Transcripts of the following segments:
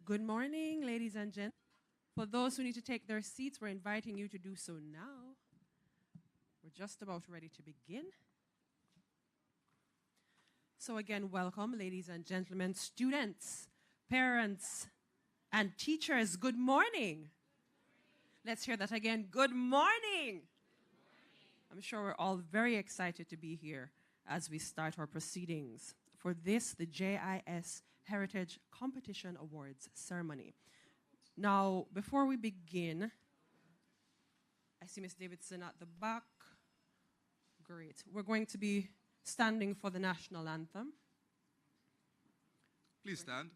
Good morning, ladies and gentlemen. For those who need to take their seats, we're inviting you to do so now. We're just about ready to begin. So again, welcome, ladies and gentlemen, students, parents, and teachers. Good morning. Let's hear that again. Good morning. I'm sure we're all very excited to be here as we start our proceedings for this, the JIS Heritage Competition Awards ceremony. Now, before we begin, I see Ms. Davidson at the back. Great. We're going to be standing for the national anthem. Please stand.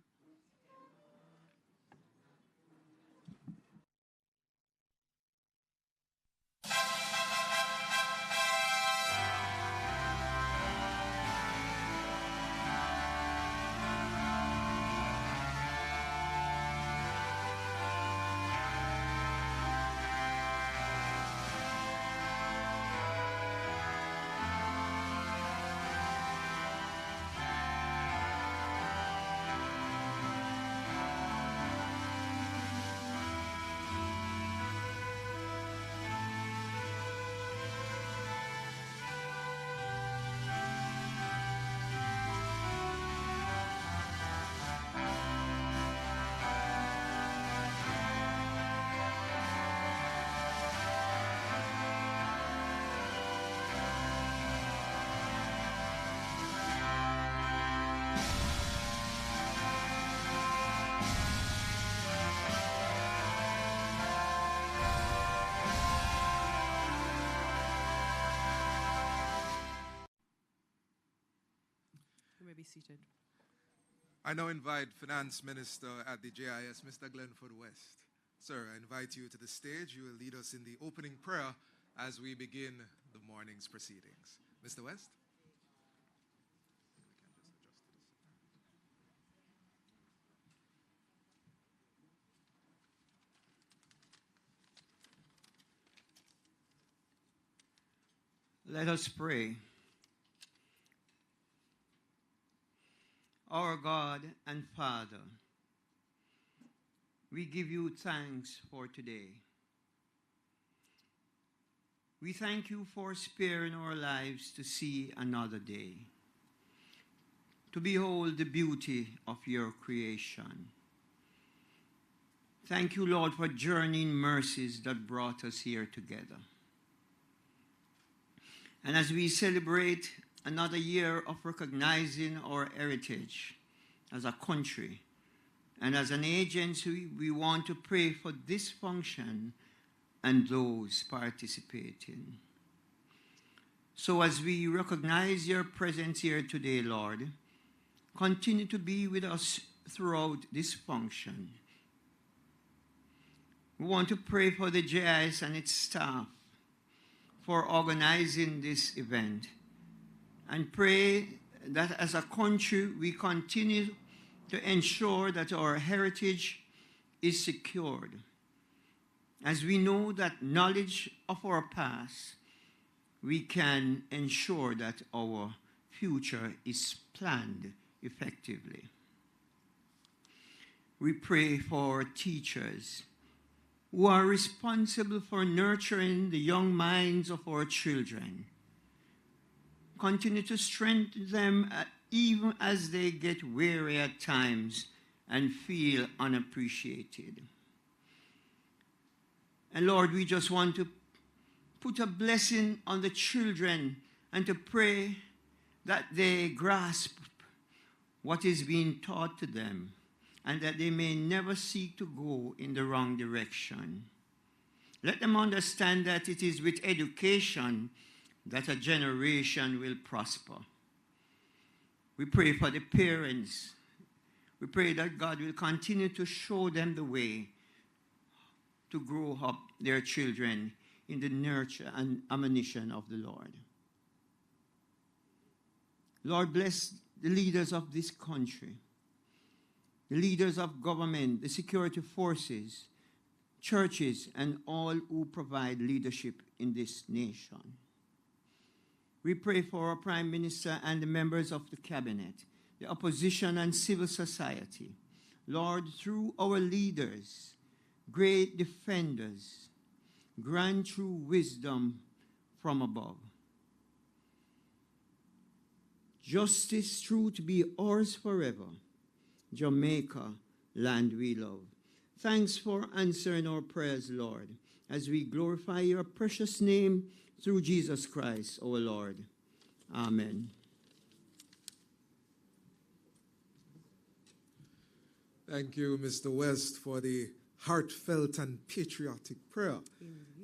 You may be seated. I now invite Finance Minister at the JIS, Mr. Glenford West. Sir, I invite you to the stage. You will lead us in the opening prayer as we begin the morning's proceedings. Mr. West? Let us pray. Our God and Father, we give you thanks for today. We thank you for sparing our lives to see another day, to behold the beauty of your creation. Thank you, Lord, for journeying mercies that brought us here together. And as we celebrate another year of recognizing our heritage as a country and as an agency, we want to pray for this function and those participating. So as we recognize your presence here today, Lord, continue to be with us throughout this function. We want to pray for the JIS and its staff for organizing this event, and pray that as a country we continue to ensure that our heritage is secured, as we know that knowledge of our past, we can ensure that our future is planned effectively. We pray for teachers who are responsible for nurturing the young minds of our children. Continue to strengthen them even as they get weary at times and feel unappreciated. And Lord, we just want to put a blessing on the children and to pray that they grasp what is being taught to them and that they may never seek to go in the wrong direction. Let them understand that it is with education that a generation will prosper. We pray for the parents. We pray that God will continue to show them the way to grow up their children in the nurture and admonition of the Lord. Lord, bless the leaders of this country, the leaders of government, the security forces, churches, and all who provide leadership in this nation. We pray for our Prime Minister and the members of the Cabinet, the opposition and civil society, Lord, through our leaders, great defenders, grant true wisdom from above. Justice, truth be ours forever. Jamaica, land we love. Thanks for answering our prayers, Lord, as we glorify your precious name through Jesus Christ, our Lord. Amen. Thank you, Mr. West, for the heartfelt and patriotic prayer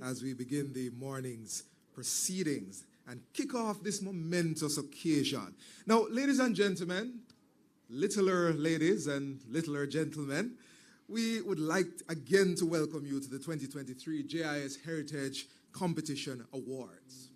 as we begin the morning's proceedings and kick off this momentous occasion. Now, ladies and gentlemen, littler ladies and littler gentlemen, we would like again to welcome you to the 2023 JIS Heritage Competition Awards.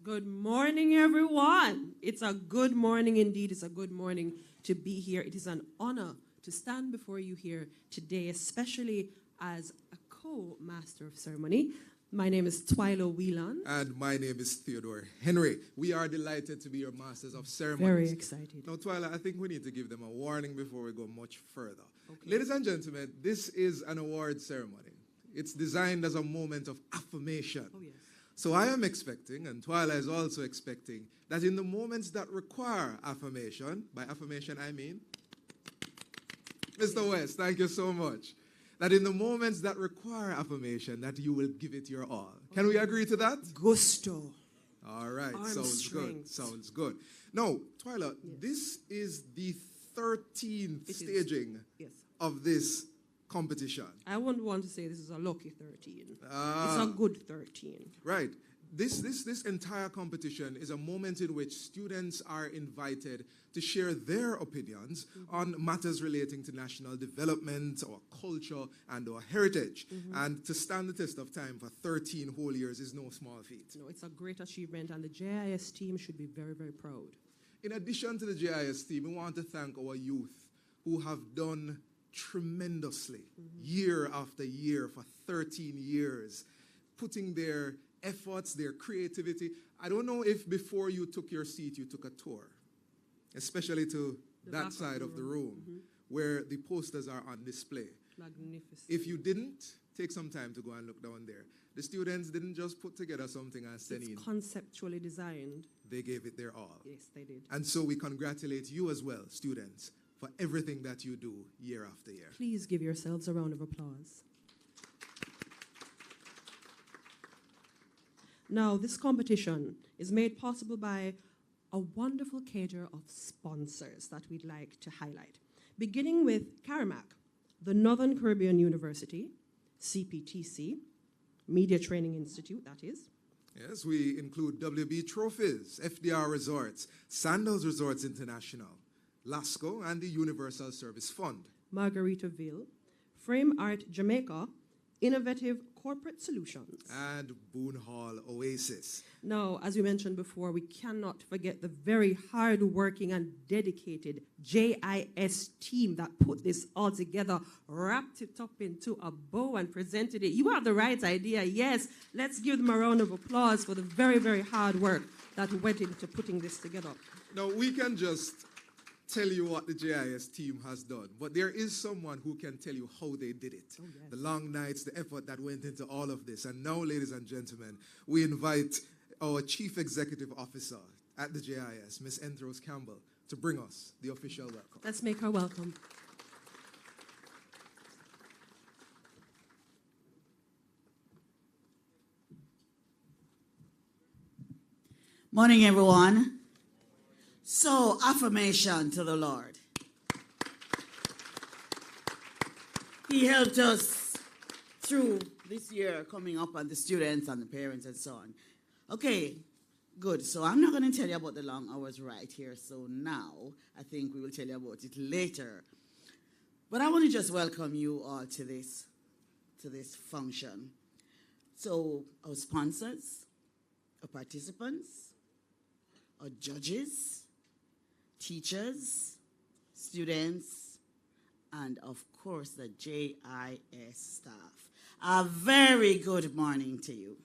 Good morning, everyone. It's a good morning indeed. It's a good morning to be here. It is an honor to stand before you here today, especially as a co-master of ceremony. My name is Twyla Whelan. And my name is Theodore Henry. We are delighted to be your masters of ceremonies. Very excited. Now, Twyla, I think we need to give them a warning before we go much further. Okay. Ladies and gentlemen, this is an award ceremony. It's designed as a moment of affirmation. Oh, yes. So I am expecting, and Twyla is also expecting, that in the moments that require affirmation, by affirmation I mean, Mr. West, thank you so much, that in the moments that require affirmation, that you will give it your all. Can we agree to that? Gusto. All right, Arm sounds good, strength. sounds good. Now, Twyla, Yes. this is the 13th It is. staging Yes. of this competition. I wouldn't want to say this is a lucky 13. Ah. It's a good 13. Right. This entire competition is a moment in which students are invited to share their opinions on matters relating to national development, our culture, and our heritage. And to stand the test of time for 13 whole years is no small feat. No, it's a great achievement, and the JIS team should be very, very proud. In addition to the JIS team, we want to thank our youth who have done tremendously year after year for 13 years, putting their efforts, their creativity. I don't know if before you took your seat, you took a tour, especially to that side of the room where the posters are on display. Magnificent. If you didn't, take some time to go and look down there. The students didn't just put together something and send in. It's conceptually designed. They gave it their all. Yes, they did. And so we congratulate you as well, students, for everything that you do year after year. Please give yourselves a round of applause. Now, this competition is made possible by a wonderful cadre of sponsors that we'd like to highlight. Beginning with CARIMAC, the Northern Caribbean University, CPTC, Media Training Institute, that is. Yes, we include WB Trophies, FDR Resorts, Sandals Resorts International, LASCO, and the Universal Service Fund. Margaritaville, Frame Art Jamaica, Innovative Corporate Solutions. And Boone Hall Oasis. Now, as we mentioned before, we cannot forget the very hard-working and dedicated JIS team that put this all together, wrapped it up into a bow and presented it. You have the right idea, yes. Let's give them a round of applause for the very, very hard work that went into putting this together. Now, we can just tell you what the JIS team has done, but there is someone who can tell you how they did it. Oh, yes. The long nights, the effort that went into all of this. And now, ladies and gentlemen, we invite our Chief Executive Officer at the JIS, Ms. Enthros Campbell, to bring us the official welcome. Let's make her welcome. Morning, everyone. So, affirmation to the Lord. He helped us through this year coming up, and the students and the parents and so on. Okay, good. So I'm not going to tell you about the long hours right here. So now I think we will tell you about it later. But I want to just welcome you all to this function. So our sponsors, our participants, our judges, teachers, students, and of course the JIS staff. A very good morning to you.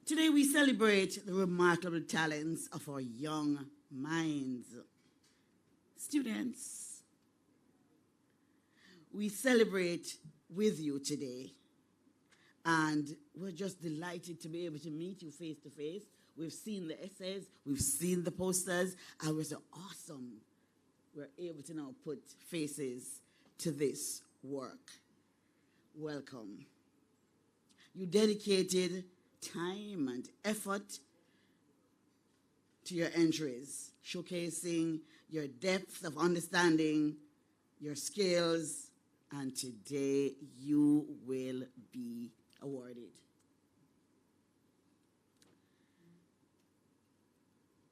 Today we celebrate the remarkable talents of our young minds. Students, we celebrate with you today. And we're just delighted to be able to meet you face to face. We've seen the essays, we've seen the posters, and we're so awesome. We're able to now put faces to this work. Welcome. You dedicated time and effort to your entries, showcasing your depth of understanding, your skills, and today you will be awarded.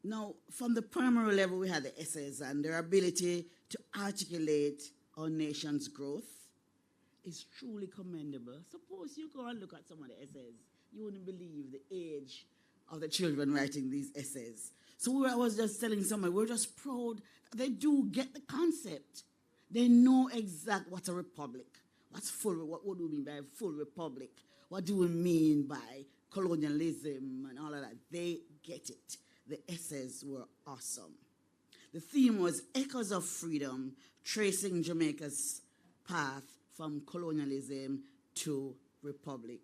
Now, from the primary level, we had the essays, and their ability to articulate our nation's growth is truly commendable. Suppose you go and look at some of the essays, you wouldn't believe the age of the children writing these essays. So I was just telling someone, we're just proud that they do get the concept. They know exactly what's a republic. What do we mean by full republic? What do we mean by colonialism and all of that? They get it. The essays were awesome. The theme was Echoes of Freedom, tracing Jamaica's path from colonialism to republic.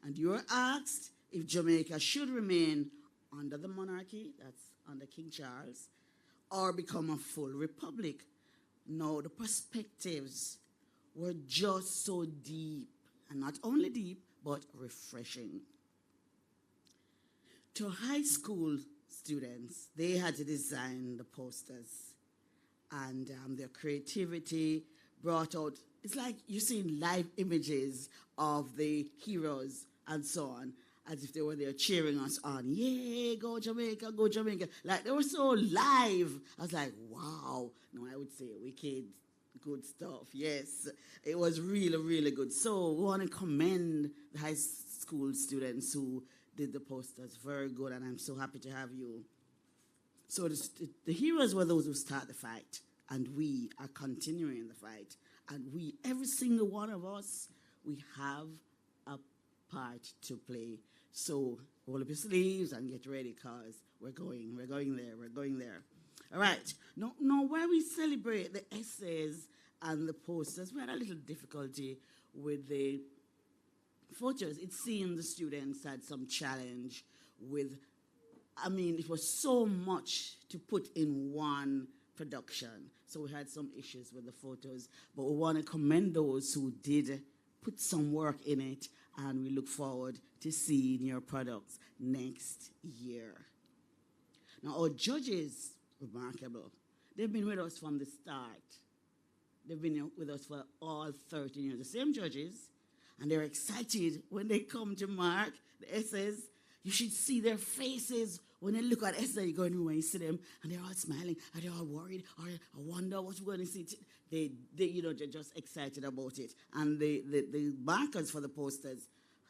And you were asked if Jamaica should remain under the monarchy, that's under King Charles, or become a full republic. No, the perspectives were just so deep, and not only deep, but refreshing. To high school students, they had to design the posters, and their creativity brought out, it's like you're seeing live images of the heroes and so on, as if they were there cheering us on. Yay, go Jamaica, go Jamaica. Like, they were so live. I was like, wow. No, I would say wicked, good stuff. Yes, it was really, really good. So we want to commend the high school students who did the posters. Very good, and I'm so happy to have you. So the heroes were those who start the fight, and we are continuing the fight. And we, every single one of us, we have a part to play. So roll up your sleeves and get ready, because we're going there. All right, now while we celebrate the essays and the posters, we had a little difficulty with the photos. It seemed the students had some challenge with, it was so much to put in one production. So we had some issues with the photos, but we want to commend those who did put some work in it, and we look forward to seeing your products next year. Now, our judges, remarkable. They've been with us from the start. They've been with us for all 13 years. The same judges, and they're excited when they come to mark the essays. You should see their faces when they look at essays. You go in when you see them, and they're all smiling, and they're all worried, or I wonder what we're going to see. They're just excited about it. And the markers for the posters,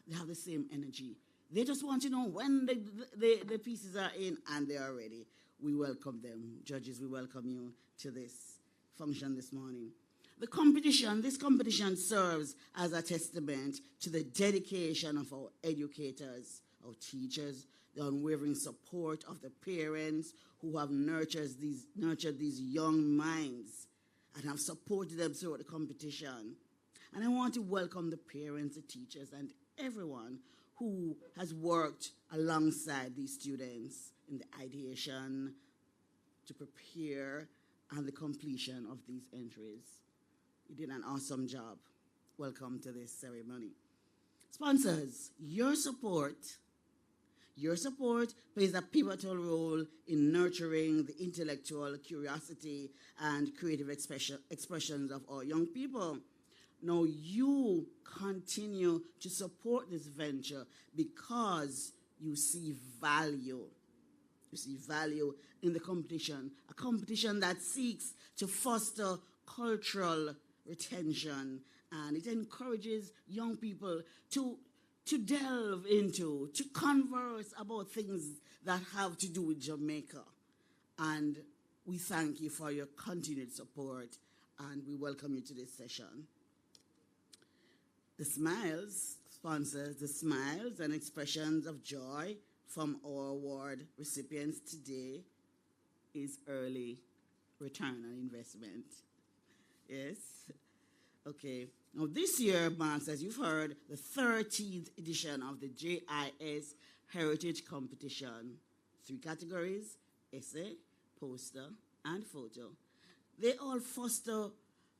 they have the same energy. They just want to know when the pieces are in, and they are ready. We welcome them. Judges, we welcome you to this function this morning. This competition serves as a testament to the dedication of our educators, our teachers, the unwavering support of the parents who have nurtured these young minds and have supported them throughout the competition. And I want to welcome the parents, the teachers, and everyone who has worked alongside these students in the ideation, to prepare, and the completion of these entries. You did an awesome job. Welcome to this ceremony. Sponsors, your support plays a pivotal role in nurturing the intellectual curiosity and creative expressions of our young people. Now, you continue to support this venture because you see value. You see value in the competition, a competition that seeks to foster cultural retention, and it encourages young people to delve into, to converse about things that have to do with Jamaica. And we thank you for your continued support, and we welcome you to this session. The smiles, sponsors, the smiles and expressions of joy from our award recipients today is early return on investment. Yes. Okay. Now, this year marks, as you've heard, the 13th edition of the JIS Heritage Competition. 3 categories: essay, poster, and photo. They all foster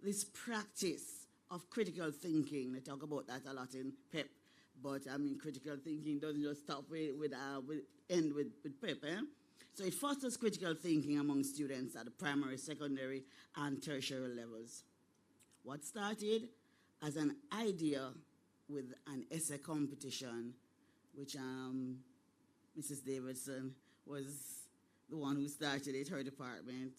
this practice of critical thinking. They talk about that a lot in PEP, but I mean, critical thinking doesn't just stop end with PEP. So it fosters critical thinking among students at the primary, secondary, and tertiary levels. What started as an idea with an essay competition, which Mrs. Davidson was the one who started it, her department.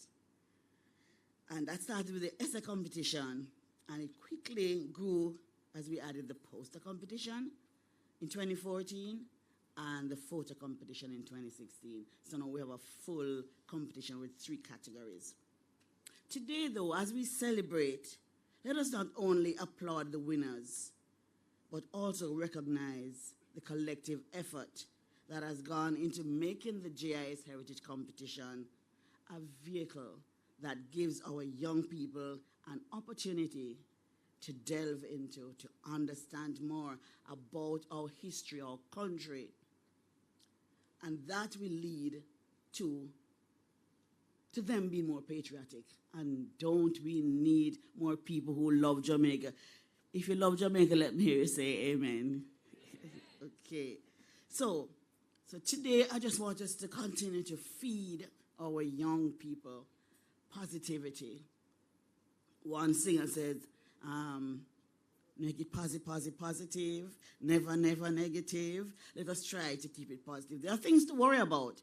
And that started with the essay competition, and it quickly grew as we added the poster competition in 2014 and the photo competition in 2016. So now we have a full competition with 3 categories. Today, though, as we celebrate, let us not only applaud the winners, but also recognize the collective effort that has gone into making the JIS Heritage Competition a vehicle that gives our young people an opportunity to delve into, to understand more about our history, our country. And that will lead to them being more patriotic. And don't we need more people who love Jamaica? If you love Jamaica, let me hear you say amen. Okay. So today I just want us to continue to feed our young people positivity. One singer says, make it positive, never negative. Let us try to keep it positive. There are things to worry about,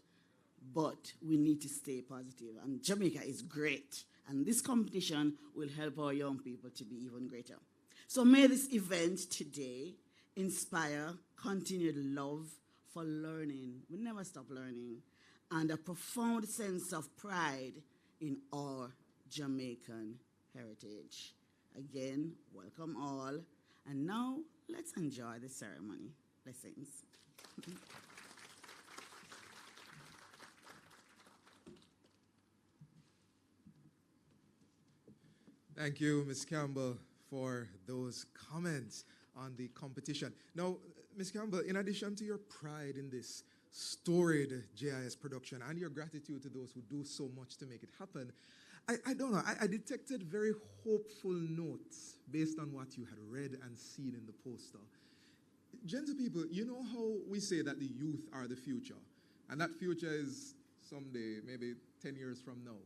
but we need to stay positive. And Jamaica is great. And this competition will help our young people to be even greater. So may this event today inspire continued love for learning. We never stop learning. And a profound sense of pride in our Jamaican heritage. Again, welcome all. And now, let's enjoy the ceremony. Blessings. Thank you, Ms. Campbell, for those comments on the competition. Now, Ms. Campbell, in addition to your pride in this storied JIS production and your gratitude to those who do so much to make it happen, I don't know, I detected very hopeful notes based on what you had read and seen in the poster. Gentle people, you know how we say that the youth are the future, and that future is someday, maybe 10 years from now.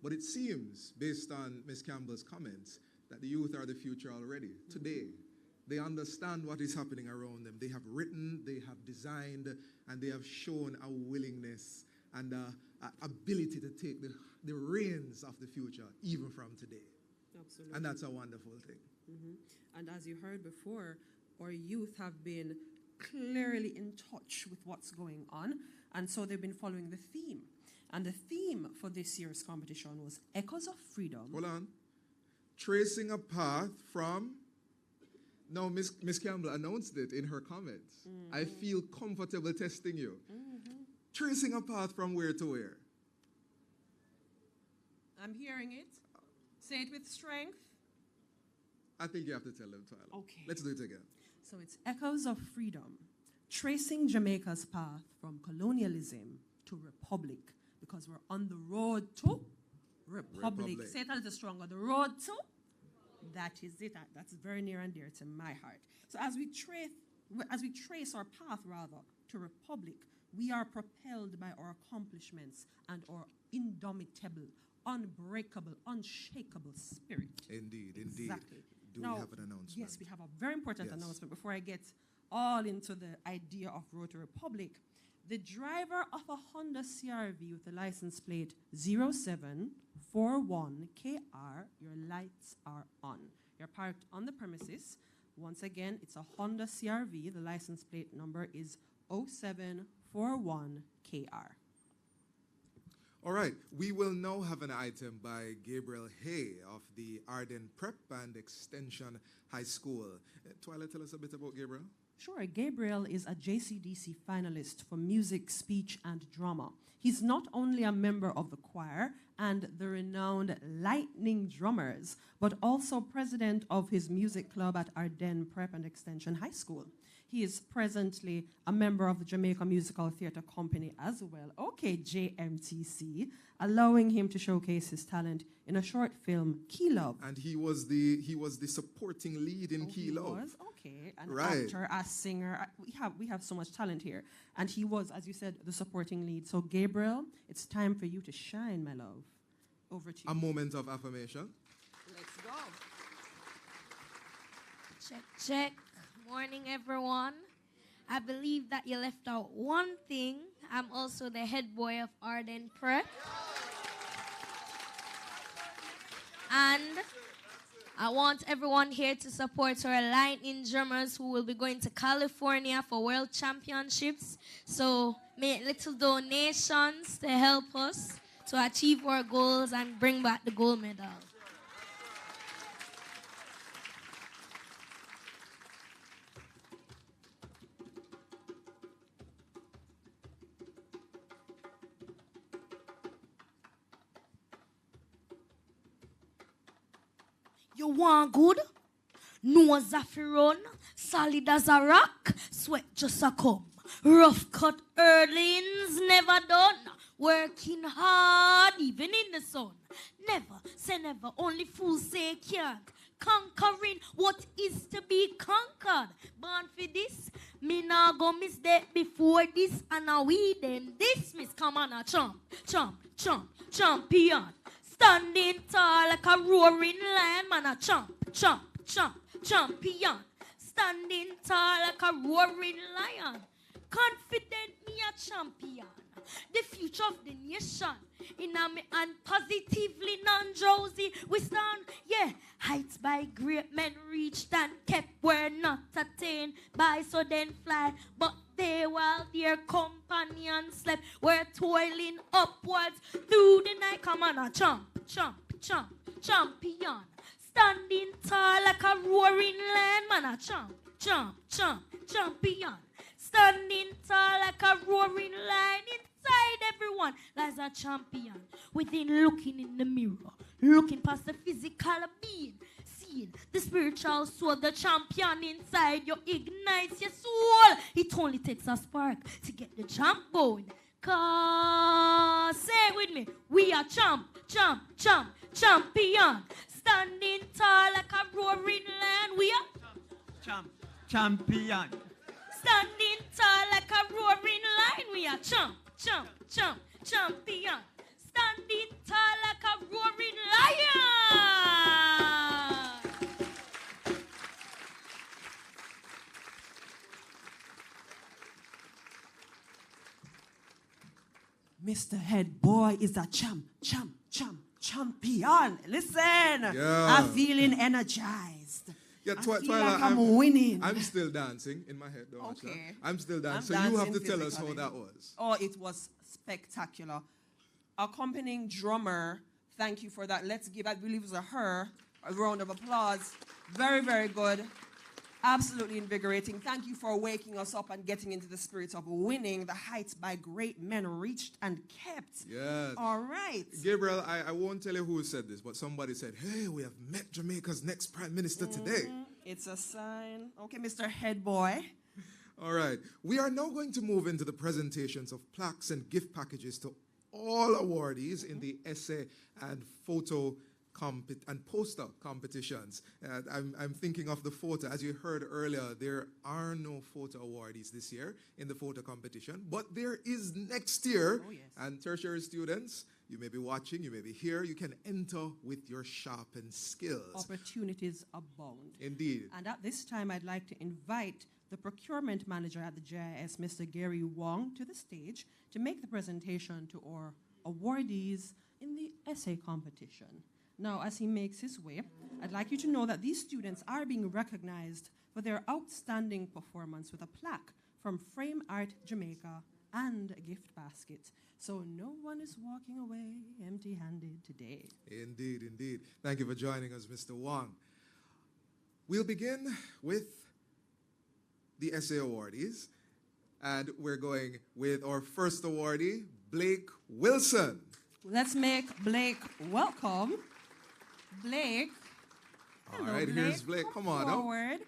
But it seems, based on Ms. Campbell's comments, that the youth are the future already, today. They understand what is happening around them. They have written, they have designed, and they have shown a willingness and ability to take the reins of the future, even from today. Absolutely. And that's a wonderful thing. Mm-hmm. And as you heard before, our youth have been clearly in touch with what's going on, and so they've been following the theme. And the theme for this year's competition was Echoes of Freedom. Hold on. Tracing a path from... No, Ms. Campbell announced it in her comments. Mm-hmm. I feel comfortable testing you. Mm-hmm. Tracing a path from where to where? I'm hearing it. Say it with strength. I think you have to tell them, Tyler. Okay. Let's do it again. So it's Echoes of Freedom, tracing Jamaica's path from colonialism to republic, because we're on the road to republic. Say it a little stronger. The road to... That is it. That's very near and dear to my heart. So as we trace our path, rather, to republic, we are propelled by our accomplishments and our indomitable, unbreakable, unshakable spirit. Indeed, indeed. Exactly. Do now, we have an announcement? Yes, we have a very important announcement before I get all into the idea of Road to Republic. The driver of a Honda CR-V with the license plate 0741KR, your lights are on. You're parked on the premises. Once again, it's a Honda CR-V. The license plate number is 0741KR. All right, we will now have an item by Gabriel Hay of the Arden Prep and Extension High School. Twyla, tell us a bit about Gabriel. Sure, Gabriel is a JCDC finalist for music, speech, and drama. He's not only a member of the choir and the renowned Lightning Drummers, but also president of his music club at Ardennes Prep and Extension High School. He is presently a member of the Jamaica Musical Theatre Company as well, okay, JMTC, allowing him to showcase his talent in a short film, Key Love. And he was the supporting lead in Key Love. He was? Okay, an Right. actor, a singer. We have so much talent here. And he was, as you said, the supporting lead. So Gabriel, it's time for you to shine, my love. Over to you. A moment of affirmation. Let's go. Check, check. Morning, everyone. I believe that you left out one thing. I'm also the head boy of Ardennes Prep. And I want everyone here to support our Lightning Drummers who will be going to California for World Championships. So make little donations to help us to achieve our goals and bring back the gold medal. You want good? Nose a fi run, solid as a rock, sweat just a come. Rough cut earlings never done, working hard even in the sun. Never say never, only fools say can't. Conquering what is to be conquered. Born for this, me nah go miss that before this, and now we then dismiss. Come on, a chomp, chomp, chomp, champion. Standing tall like a roaring lion, man, a chomp, chomp, chomp, champion. Standing tall like a roaring lion. Confident me a champion. The future of the nation. In a me and positively non-drowsy. We stand, yeah. Heights by great men reached and kept were not attained by so then fly. But they while their companions slept were toiling upwards through the night. Come on, a chomp, chomp, chomp, champion. Standing tall like a roaring lion, man, a chomp, chomp, chomp, champion. Standing tall like a roaring lion, inside everyone lies a champion. Within looking in the mirror, looking past the physical being, seeing the spiritual soul, the champion inside you ignites your soul. It only takes a spark to get the champ going. Cause, say it with me, we are champ, champ, champ, champion. Standing tall like a roaring lion, we are Champion. standing tall like a roaring lion, we are champ, champ, champ, champion. Standing tall like a roaring lion. Mr. Head Boy is a champion. Listen, Yeah. I'm feeling energized. Yeah, I feel Twyla, like I'm winning. I'm still dancing in my head. Don't watch that. Okay. I'm still dancing. I'm So you have to dancing tell us how physically. that was. Oh, it was spectacular. Accompanying drummer, thank you for that. Let's give, I believe it was her, a round of applause. Very, very good. Absolutely invigorating. Thank you for waking us up and getting into the spirit of winning. The heights by great men reached and kept. Yes. All right. Gabriel, I won't tell you who said this, but somebody said, hey, we have met Jamaica's next Prime Minister today. It's a sign. Okay, Mr. Head Boy. All right. We are now going to move into the presentations of plaques and gift packages to all awardees in the essay and photo and poster competitions. I'm thinking of the photo. As you heard earlier, there are no photo awardees this year in the photo competition, but there is next year. Oh, yes. And tertiary students, you may be watching, you may be here, you can enter with your sharpened skills. Opportunities abound. Indeed. And at this time, I'd like to invite the procurement manager at the JIS, Mr. Gary Wong, to the stage to make the presentation to our awardees in the essay competition. Now, as he makes his way, I'd like you to know that these students are being recognized for their outstanding performance with a plaque from Frame Art Jamaica and a gift basket. So no one is walking away empty-handed today. Indeed, indeed. Thank you for joining us, Mr. Wong. We'll begin with the essay awardees. And we're going with our first awardee, Blake Wilson. Let's make Blake welcome. Blake. All right, here's Blake. Come on up. Forward.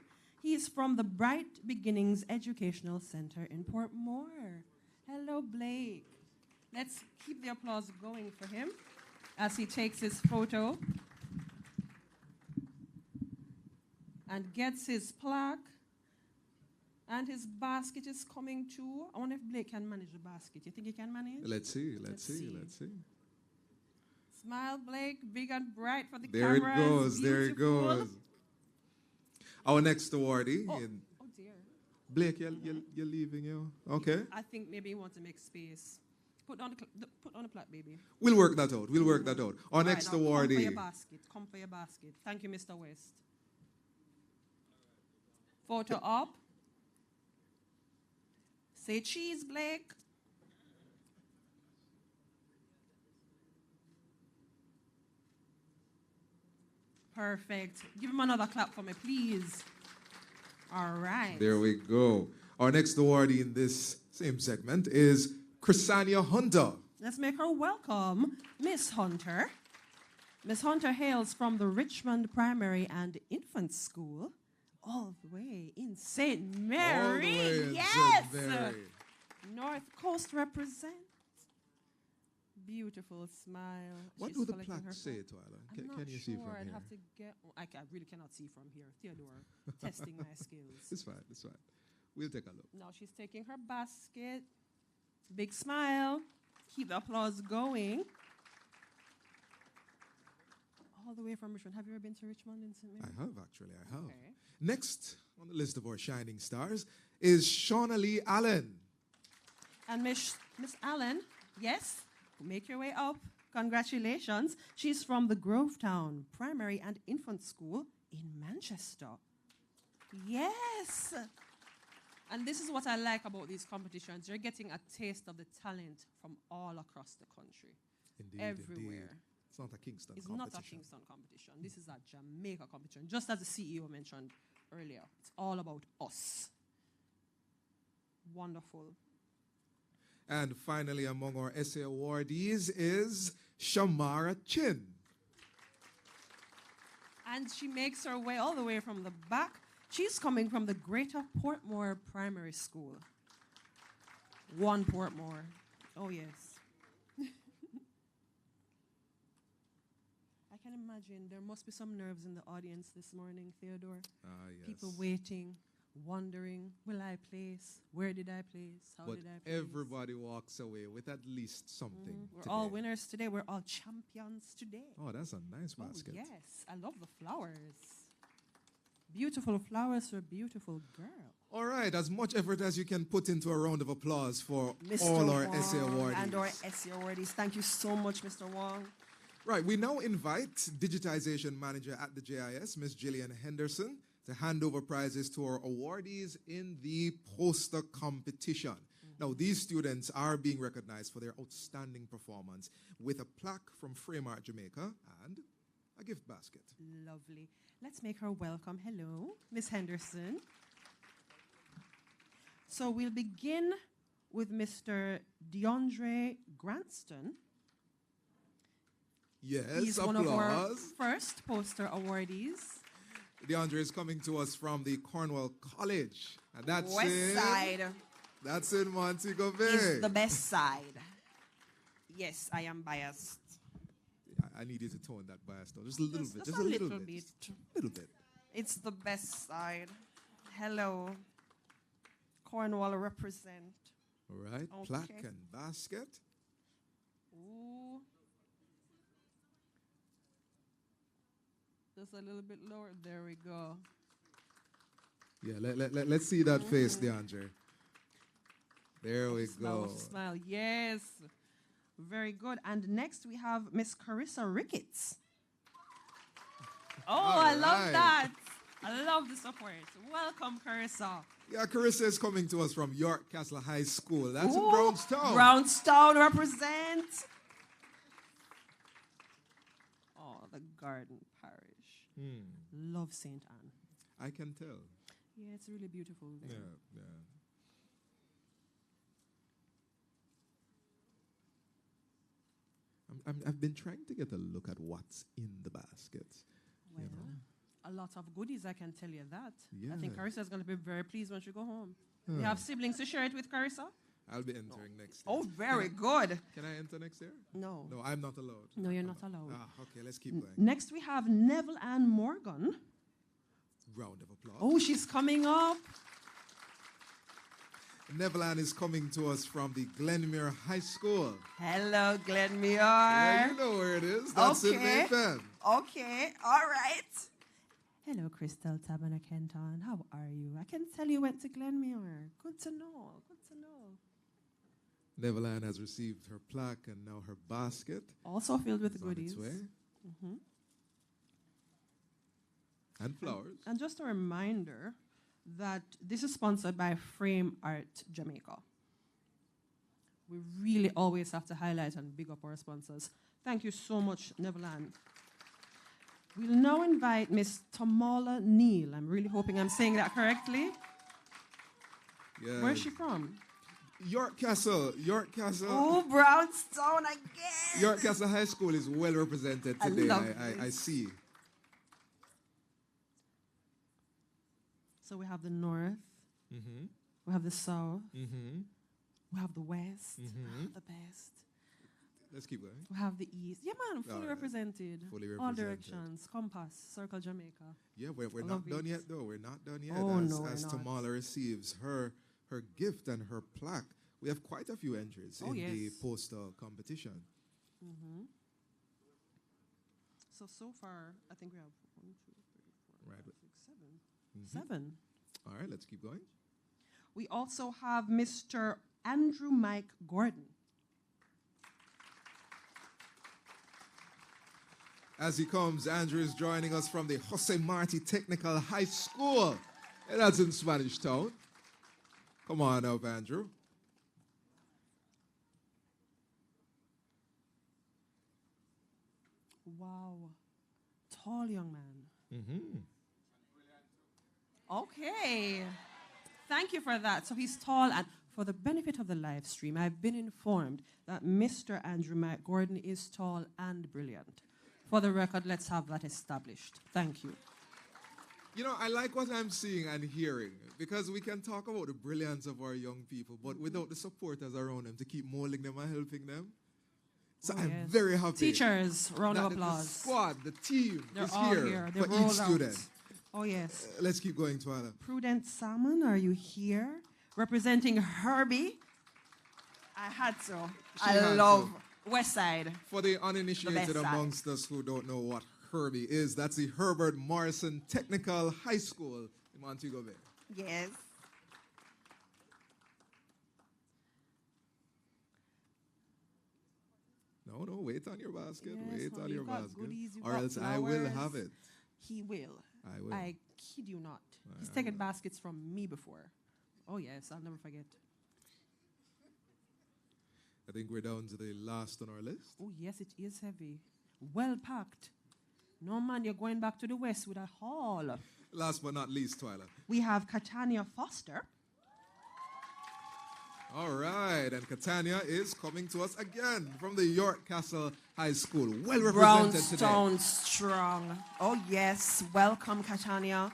He's from the Bright Beginnings Educational Center in Portmore. Hello, Blake. Let's keep the applause going for him as he takes his photo and gets his plaque. And his basket is coming too. I wonder if Blake can manage the basket. You think he can manage? Let's see. Smile, Blake, big and bright for the There camera. it goes. There it goes. Our next awardee. Oh dear. Blake, you're leaving, you? Okay. I think maybe he wants to make space. Put on the plaque, baby. We'll work that out. Our next now, awardee. Come for your basket. Thank you, Mr. West. Photo up. Say cheese, Blake. Perfect. Give him another clap for me, please. All right. There we go. Our next awardee in this same segment is Chrisania Hunter. Let's make her welcome, Miss Hunter. Miss Hunter hails from the Richmond Primary and Infant School, all the way in St. Mary. All the way in Yes! St. Mary. North Coast represent. Beautiful smile. What She's do the collecting her plaques say, phone. Twyla? I'm not Can you see sure. from I'd here? have to get. I really cannot see from here. Theodore, testing my skills. It's fine. We'll take a look. Now she's taking her basket. Big smile. Keep the applause going. All the way from Richmond. Have you ever been to Richmond in St. Mary? I have, actually. Okay. Next on the list of our shining stars is Shauna Lee Allen. And Miss Allen, yes, make your way up. Congratulations. She's from the Grovetown Primary and Infant School in Manchester. Yes. And this is what I like about these competitions. You're getting a taste of the talent from all across the country. Indeed, Everywhere. indeed. It's not a Kingston It's competition. not a Kingston competition. This is a Jamaica competition. Just as the CEO mentioned earlier. It's all about us. Wonderful. And finally, among our essay awardees is Shamara Chin. And she makes her way all the way from the back. She's coming from the Greater Portmore Primary School. One Portmore. Oh, yes. I can imagine there must be some nerves in the audience this morning, Theodore. Yes. People waiting, wondering, will I place? Where did I place? How But did I place? everybody walks away with at least something We're today. all winners today. We're all champions today. Oh, that's a nice basket. Oh, yes. I love the flowers. Beautiful flowers for a beautiful girl. All right, as much effort as you can put into a round of applause for all our essay awardees. And our essay awardees. Thank you so much, Mr. Wong. Right, we now invite Digitization Manager at the JIS, Ms. Gillian Henderson, to hand over prizes to our awardees in the poster competition. Now, these students are being recognized for their outstanding performance with a plaque from Frame Art Jamaica and a gift basket. Lovely. Let's make her welcome. Hello, Miss Henderson. So we'll begin with Mr. DeAndre Granston. Yes, He's applause. one of our first poster awardees. DeAndre is coming to us from the Cornwall College. And that's West Side That's in Montego Bay. is the best side. Yes, I am biased. I need you to tone that bias down. Just a little bit. Just a little bit. Just a little bit. It's the best side. Hello. Cornwall represent. All right. Okay. Plaque and basket. Ooh. Just a little bit lower. There we go. Yeah, let's see that face, DeAndre. There we go. Smile. Yes. Very good. And next we have Miss Carissa Ricketts. Oh, I love right. that. I love the support. Welcome, Carissa. Yeah, Carissa is coming to us from York Castle High School. That's in Ooh, Brownstown. Brownstown represent. Oh, the Garden Parish. Love St. Anne. I can tell. Yeah, it's really beautiful there. Yeah, yeah. I've been trying to get a look at what's in the baskets. Well, You know? a lot of goodies, I can tell you that. Yeah. I think Carissa is going to be very pleased when she go home. Huh. You have siblings to share it with Carissa? I'll be entering next year. Oh, very good. Can I enter next year? No. No, I'm not allowed. No, you're not allowed. Okay, let's keep going. Next, we have Neville Ann Morgan. Round of applause. Oh, she's coming up. Neverland is coming to us from the Glenmuir High School. Hello, Glenmuir. Yeah, you know where it is. That's in Nathan. Okay, all right. Hello, Crystal Tabana Kenton. How are you? I can tell you went to Glenmuir. Good to know. Good to know. Neverland has received her plaque and now her basket. Also filled with is goodies. on its way. Mm-hmm. And flowers. And just a reminder that this is sponsored by Frame Art Jamaica. We really always have to highlight and big up our sponsors. Thank you so much, Neverland. We'll now invite Miss Tamala Neal. I'm really hoping I'm saying that correctly. Yeah. Where's she from? York Castle. York Castle. Oh, Brownstone again. York Castle High School is well represented I today. love I this. see. So we have the north, Mm-hmm. we have the south, Mm-hmm. we have the west, Mhm. the best. Let's keep going. We have the east. Yeah, man, fully Alright. represented. Fully All represented. directions, compass, circle Jamaica. Yeah, we're I not love done it. yet, though. We're not done yet. Oh, as no, we're as not. Tamala receives her gift and her plaque, we have quite a few entries Oh, in the yes. poster competition. Mm-hmm. So far, I think we have 1, 2, 3, 4, Right. 5, 6, 7. Mhm. 7. All right, let's keep going. We also have Mr. Andrew Mike Gordon. As he comes, Andrew is joining us from the Jose Marti Technical High School. And that's in Spanish Town. Come on up, Andrew. Wow. Tall young man. Mm-hmm. Okay. Thank you for that. So he's tall, and for the benefit of the live stream, I've been informed that Mr. Andrew Mike Gordon is tall and brilliant. For the record, let's have that established. Thank you. You know, I like what I'm seeing and hearing because we can talk about the brilliance of our young people, but without the supporters around them to keep molding them and helping them. So Oh, I'm yes. very happy. Teachers, round of that applause. The squad, the team They're is all here here. They for rolled each out. student. Oh, yes. Let's keep going, Twyla. Prudence Salmon, are you here? Representing Herbie. I had to. She I had love West Side. For the uninitiated The best amongst us who don't know what Herbie is, that's the Herbert Morrison Technical High School in Montego Bay. Yes. No, wait on your basket. Yes, wait honey, on your you've got basket. goodies, you've Or got else I will flowers. have it. He will. I will. I kid you not. He's I taken will. baskets from me before. Oh, yes, I'll never forget. I think we're down to the last on our list. Oh, yes, it is heavy. Well packed. No, man, you're going back to the west with a haul. Last but not least, Twyla. We have Catania Foster. All right, and Catania is coming to us again from the York Castle High School. Well represented today. Brownstone strong. Oh, yes. Welcome, Catania.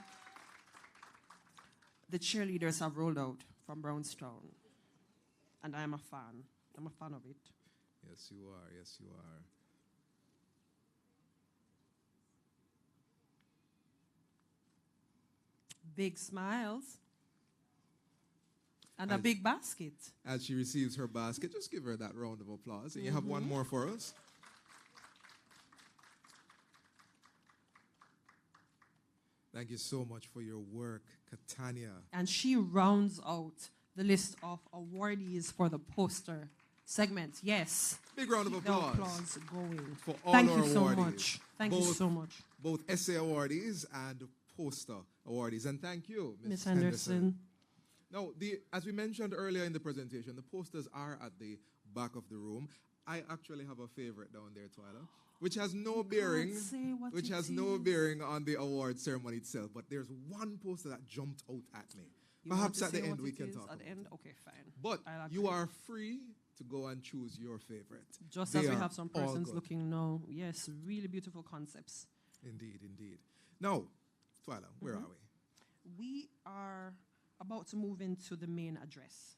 The cheerleaders have rolled out from Brownstone. And I'm a fan. I'm a fan of it. Yes, you are. Yes, you are. Big smiles. And a As- big basket. As she receives her basket, just give her that round of applause. And you have one more for us. Thank you so much for your work, Catania. And she rounds out the list of awardees for the poster segment. Yes. Big round of Keep the applause. applause going. For all Thank our you so awardees. much. Thank you Both- so much. Both essay awardees and poster awardees. And thank you, Ms. Ms. Henderson. Now, as we mentioned earlier in the presentation, the posters are at the back of the room. I actually have a favorite down there, Twyla, which has no bearing, on the award ceremony itself. But there's one poster that jumped out at me. Perhaps at the end we can talk about it. Okay, fine. But you are free to go and choose your favorite. Just as we have some persons looking now. Yes, really beautiful concepts. Indeed, indeed. Now, Twyla, where are we? We are about to move into the main address.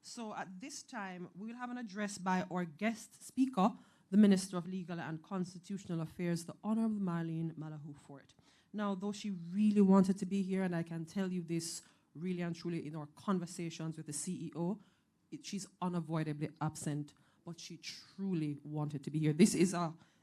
So at this time, we will have an address by our guest speaker, the Minister of Legal and Constitutional Affairs, the Honorable Marlene Malahoo Fort. Now, though she really wanted to be here, and I can tell you this really and truly in our conversations with the CEO, she's unavoidably absent, but she truly wanted to be here. This is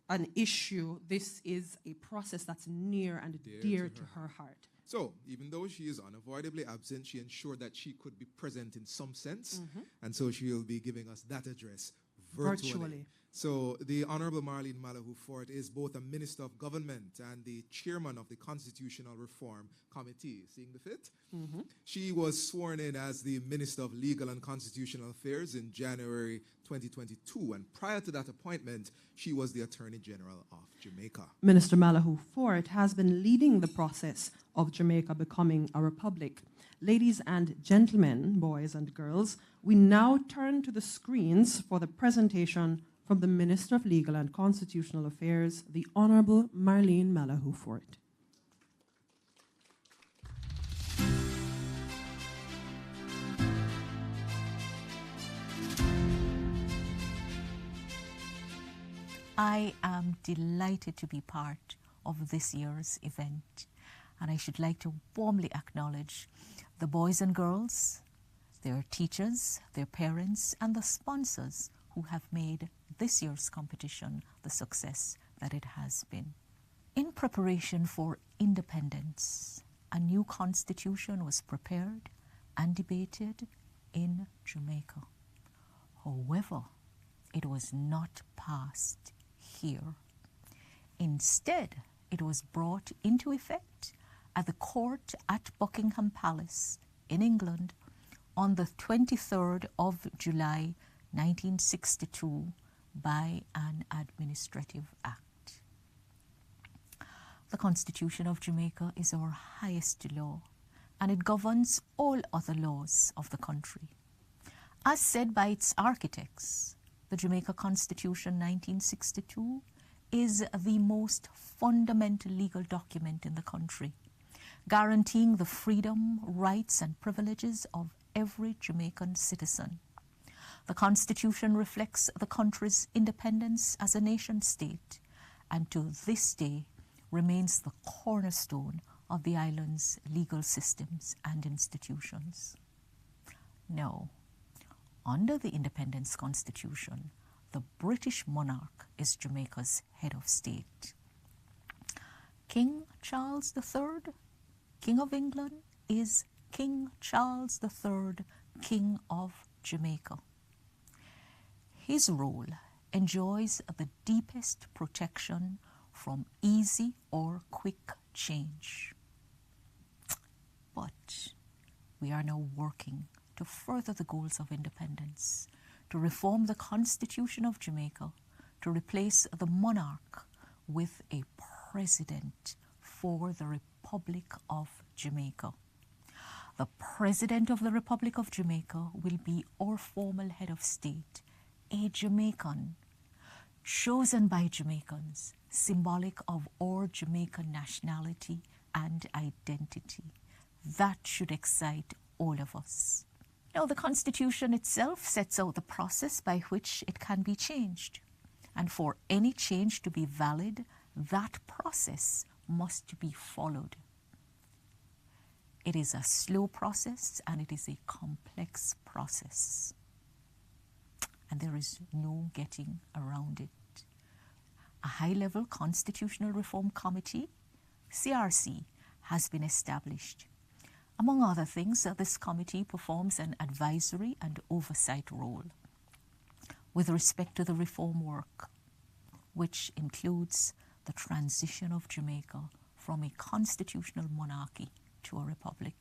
an issue, this is a process that's near and dear to her heart. So, even though she is unavoidably absent, she ensured that she could be present in some sense, and so she will be giving us that address virtually. So, the Honorable Marlene Malahoo Fort is both a Minister of Government and the Chairman of the Constitutional Reform Committee. Seeing the fit? She was sworn in as the Minister of Legal and Constitutional Affairs in January 2022, and prior to that appointment, she was the Attorney General of Jamaica. Minister Malahoo Fort has been leading the process of Jamaica becoming a republic. Ladies and gentlemen, boys and girls, we now turn to the screens for the presentation from the Minister of Legal and Constitutional Affairs, the Honorable Marlene Malahoo Fort. I am delighted to be part of this year's event, and I should like to warmly acknowledge the boys and girls, their teachers, their parents, and the sponsors who have made this year's competition the success that it has been. In preparation for independence, a new constitution was prepared and debated in Jamaica. However, it was not passed here. Instead, it was brought into effect at the court at Buckingham Palace in England on the 23rd of July 1962 by an administrative act. The Constitution of Jamaica is our highest law, and it governs all other laws of the country. As said by its architects, the Jamaica Constitution 1962 is the most fundamental legal document in the country, guaranteeing the freedom, rights, and privileges of every Jamaican citizen. The Constitution reflects the country's independence as a nation-state, and to this day remains the cornerstone of the island's legal systems and institutions. Now, under the Independence Constitution, the British monarch is Jamaica's head of state. King Charles III, King of England, is King Charles III, King of Jamaica. His rule enjoys the deepest protection from easy or quick change. But we are now working to further the goals of independence, to reform the Constitution of Jamaica, to replace the monarch with a president for the Republic of Jamaica. The President of the Republic of Jamaica will be our formal head of state, a Jamaican, chosen by Jamaicans, symbolic of our Jamaican nationality and identity. That should excite all of us. Now, the Constitution itself sets out the process by which it can be changed. And for any change to be valid, that process must be followed. It is a slow process and it is a complex process. And there is no getting around it. A high-level Constitutional Reform Committee, CRC, has been established. Among other things, this committee performs an advisory and oversight role with respect to the reform work, which includes the transition of Jamaica from a constitutional monarchy to a republic.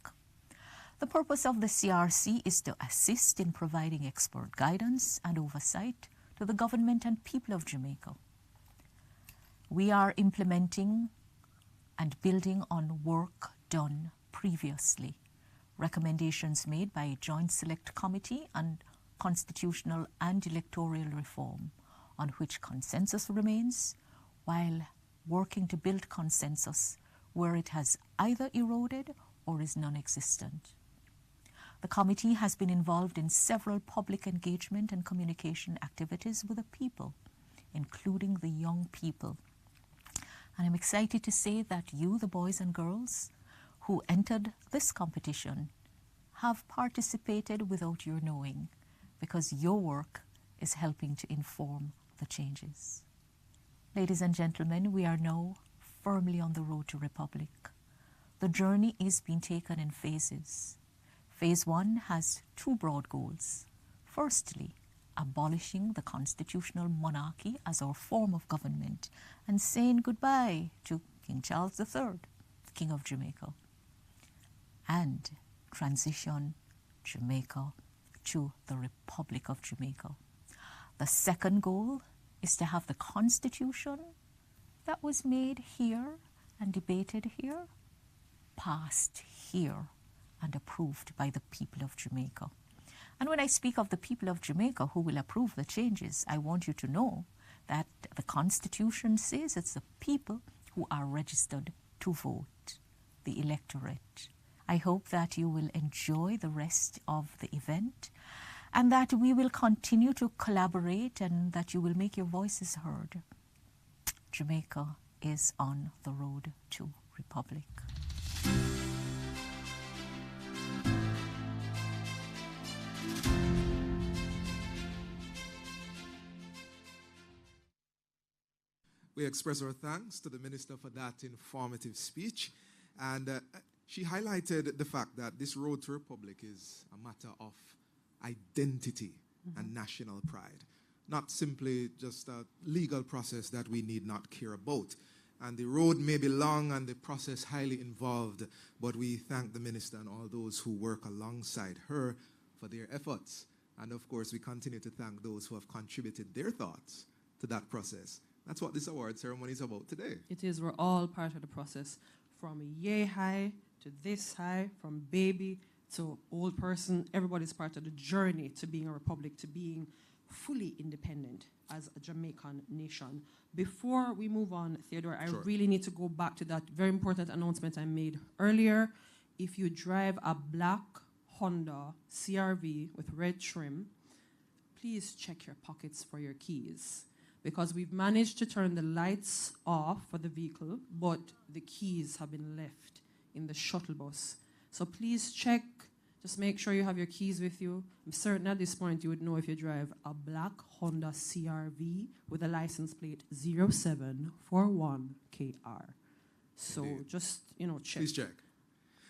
The purpose of the CRC is to assist in providing expert guidance and oversight to the government and people of Jamaica. We are implementing and building on work done previously, recommendations made by a Joint Select Committee on Constitutional and Electoral Reform, on which consensus remains, while working to build consensus where it has either eroded or is non-existent. The committee has been involved in several public engagement and communication activities with the people, including the young people. And I'm excited to say that you, the boys and girls who entered this competition, have participated without your knowing, because your work is helping to inform the changes. Ladies and gentlemen, we are now firmly on the road to Republic. The journey is being taken in phases. Phase 1 has 2 broad goals. Firstly, abolishing the constitutional monarchy as our form of government and saying goodbye to King Charles III, King of Jamaica, and transition Jamaica to the Republic of Jamaica. The second goal is to have the constitution that was made here and debated here, passed here and approved by the people of Jamaica. And when I speak of the people of Jamaica who will approve the changes, I want you to know that the Constitution says it's the people who are registered to vote, the electorate. I hope that you will enjoy the rest of the event and that we will continue to collaborate and that you will make your voices heard. Jamaica is on the road to Republic. We express our thanks to the Minister for that informative speech. And she highlighted the fact that this road to Republic is a matter of identity and national pride, not simply just a legal process that we need not care about. And the road may be long and the process highly involved, but we thank the Minister and all those who work alongside her for their efforts. And of course, we continue to thank those who have contributed their thoughts to that process. That's what this award ceremony is about today. It is. We're all part of the process, from yay high to this high, from baby to old person. Everybody's part of the journey to being a republic, to being fully independent as a Jamaican nation. Before we move on, Theodore, I really need to go back to that very important announcement I made earlier. If you drive a black Honda CRV with red trim, please check your pockets for your keys, because we've managed to turn the lights off for the vehicle, but the keys have been left in the shuttle bus. So please check, just make sure you have your keys with you. I'm certain at this point you would know if you drive a black Honda CRV with a license plate 0741KR. So just, check. Please check.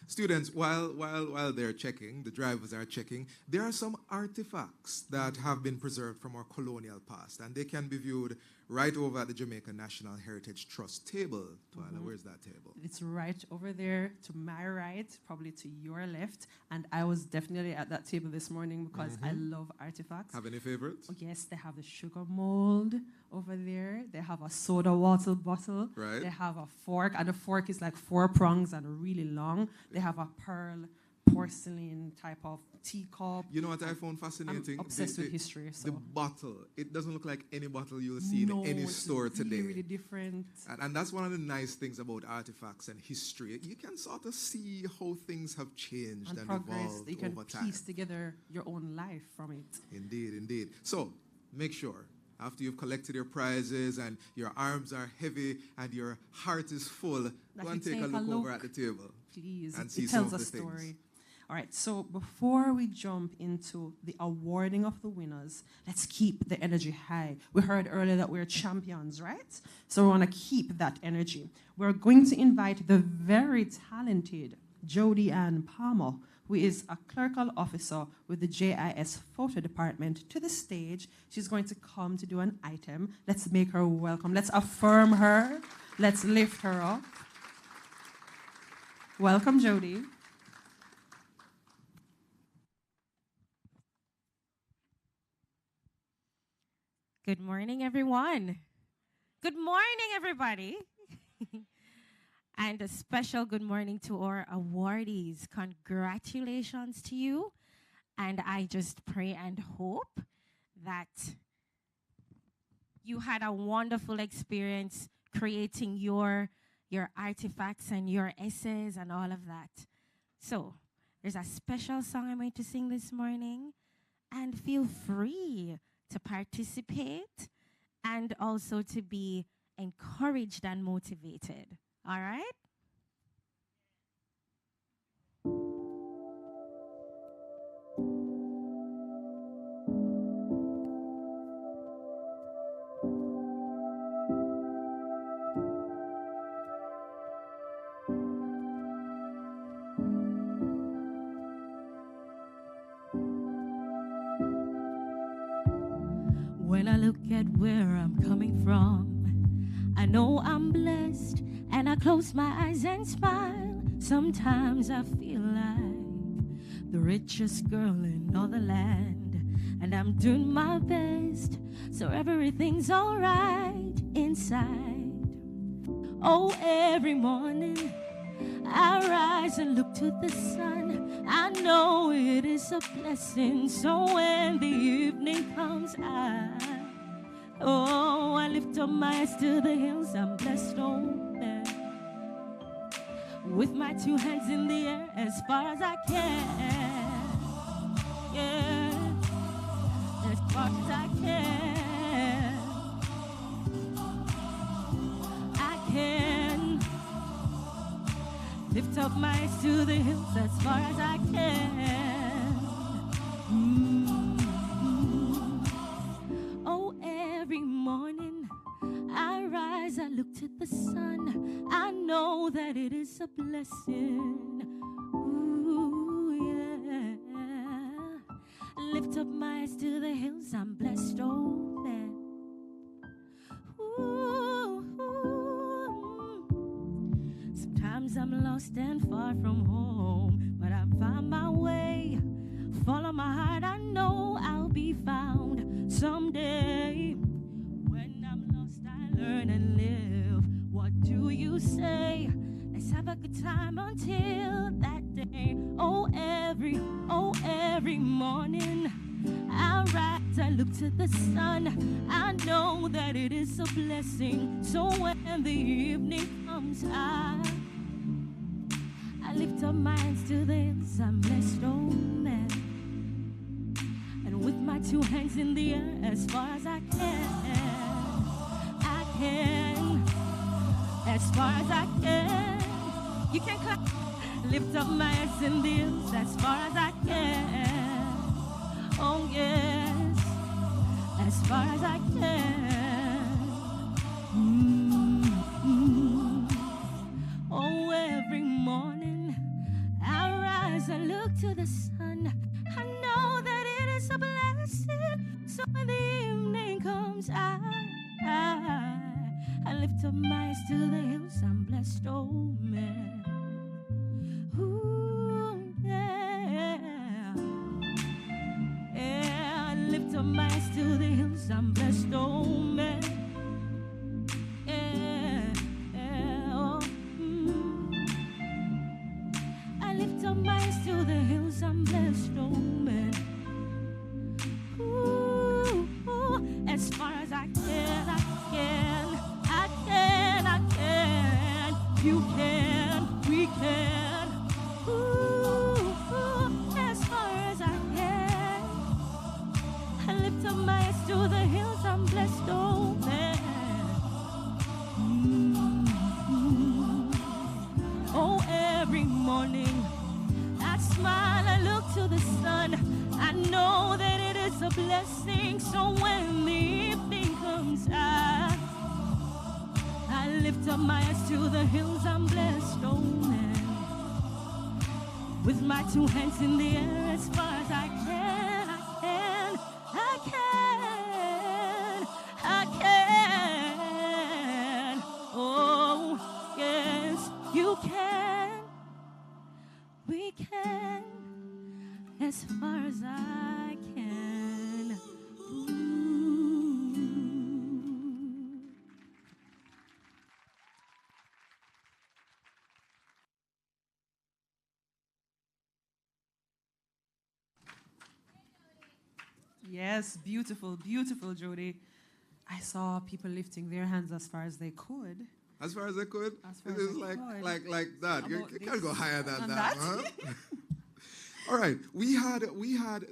Students, while they're checking, the drivers are checking, there are some artifacts that have been preserved from our colonial past, and they can be viewed right over at the Jamaica National Heritage Trust table. Twyla, where's that table? It's right over there to my right, probably to your left, and I was definitely at that table this morning because I love artifacts. Have any favorites? Oh, yes, they have the sugar mold over there. They have a soda water bottle. Right. They have a fork, and the fork is like 4 prongs and really long. They have a pearl porcelain type of teacup. You know what I found fascinating? I'm obsessed with history. So. The bottle, it doesn't look like any bottle you'll see in any store today. Really different. And that's one of the nice things about artifacts and history. You can sort of see how things have changed and evolved you can over time. piece together your own life from it. Indeed, indeed. So make sure, after you've collected your prizes and your arms are heavy and your heart is full, go and take a look over at the table. Please, and see it some tells of a the story. things. All right, so before we jump into the awarding of the winners, let's keep the energy high. We heard earlier that we're champions, right? So we want to keep that energy. We're going to invite the very talented Jody Ann Palmer, who is a clerical officer with the JIS photo department, to the stage. She's going to come to do an item. Let's make her welcome. Let's affirm her. Let's lift her up. Welcome, Jody. Good morning, everyone. Good morning, everybody. And a special good morning to our awardees. Congratulations to you. And I just pray and hope that you had a wonderful experience creating your artifacts and your essays and all of that. So there's a special song I'm going to sing this morning. And feel free to participate and also to be encouraged and motivated. All right? When I look at where I'm coming from, I know I'm blessed, and I close my eyes and smile. Sometimes I feel like the richest girl in all the land, and I'm doing my best, so everything's all right inside. Oh, every morning I rise and look to the sun. I know it is a blessing, so when the evening comes, I lift up my eyes to the hills. I'm blessed, oh man. With my two hands in the air as far as I can. Yeah, as far as I can. I can lift up my eyes to the hills as far as I can. Oh, every morning I rise, I look to the sun. I know that it is a blessing. Ooh, yeah. Lift up my eyes to the hills. I'm blessed, oh man. Ooh. Sometimes I'm lost and far from home, but I find my way. Follow my heart, I know I'll be found someday. When I'm lost, I learn and live. What do you say? Let's have a good time until that day. Oh, every morning I rise, I look to the sun. I know that it is a blessing. So when the evening comes, I lift up my hands to the hills. I'm blessed, oh man. And with my two hands in the air as far as I can, as far as I can. You can clap. Lift up my hands in the hills as far as I can. Oh yes, as far as I can. Oh, every morning I rise and look to the sun. I know that it is a blessing. So when the evening comes, I lift up my eyes to the hills. I'm blessed, oh man. Ooh, yeah. Yeah, I lift up my eyes to the hills. I'm blessed, oh man. Yeah, yeah, oh. I lift up my eyes to the hills. I'm blessed, oh man. Ooh, as far as I can, I can. You can, we can. As far as I can. I lift up my eyes to the hills. I'm blessed, oh man. Oh, every morning I smile, I look to the sun. I know that it is a blessing. So when the evening comes, I lift up my eyes to the hills. I'm blessed, oh man. With my two hands in the air as far as I can, I can. Oh, yes, you can. We can. As far as I can. Ooh. Yes, beautiful, beautiful, Jody. I saw people lifting their hands as far as they could. As far as I could? As far It as is I could. like that. You About can't go this higher than and that. that. Huh? All right. We had,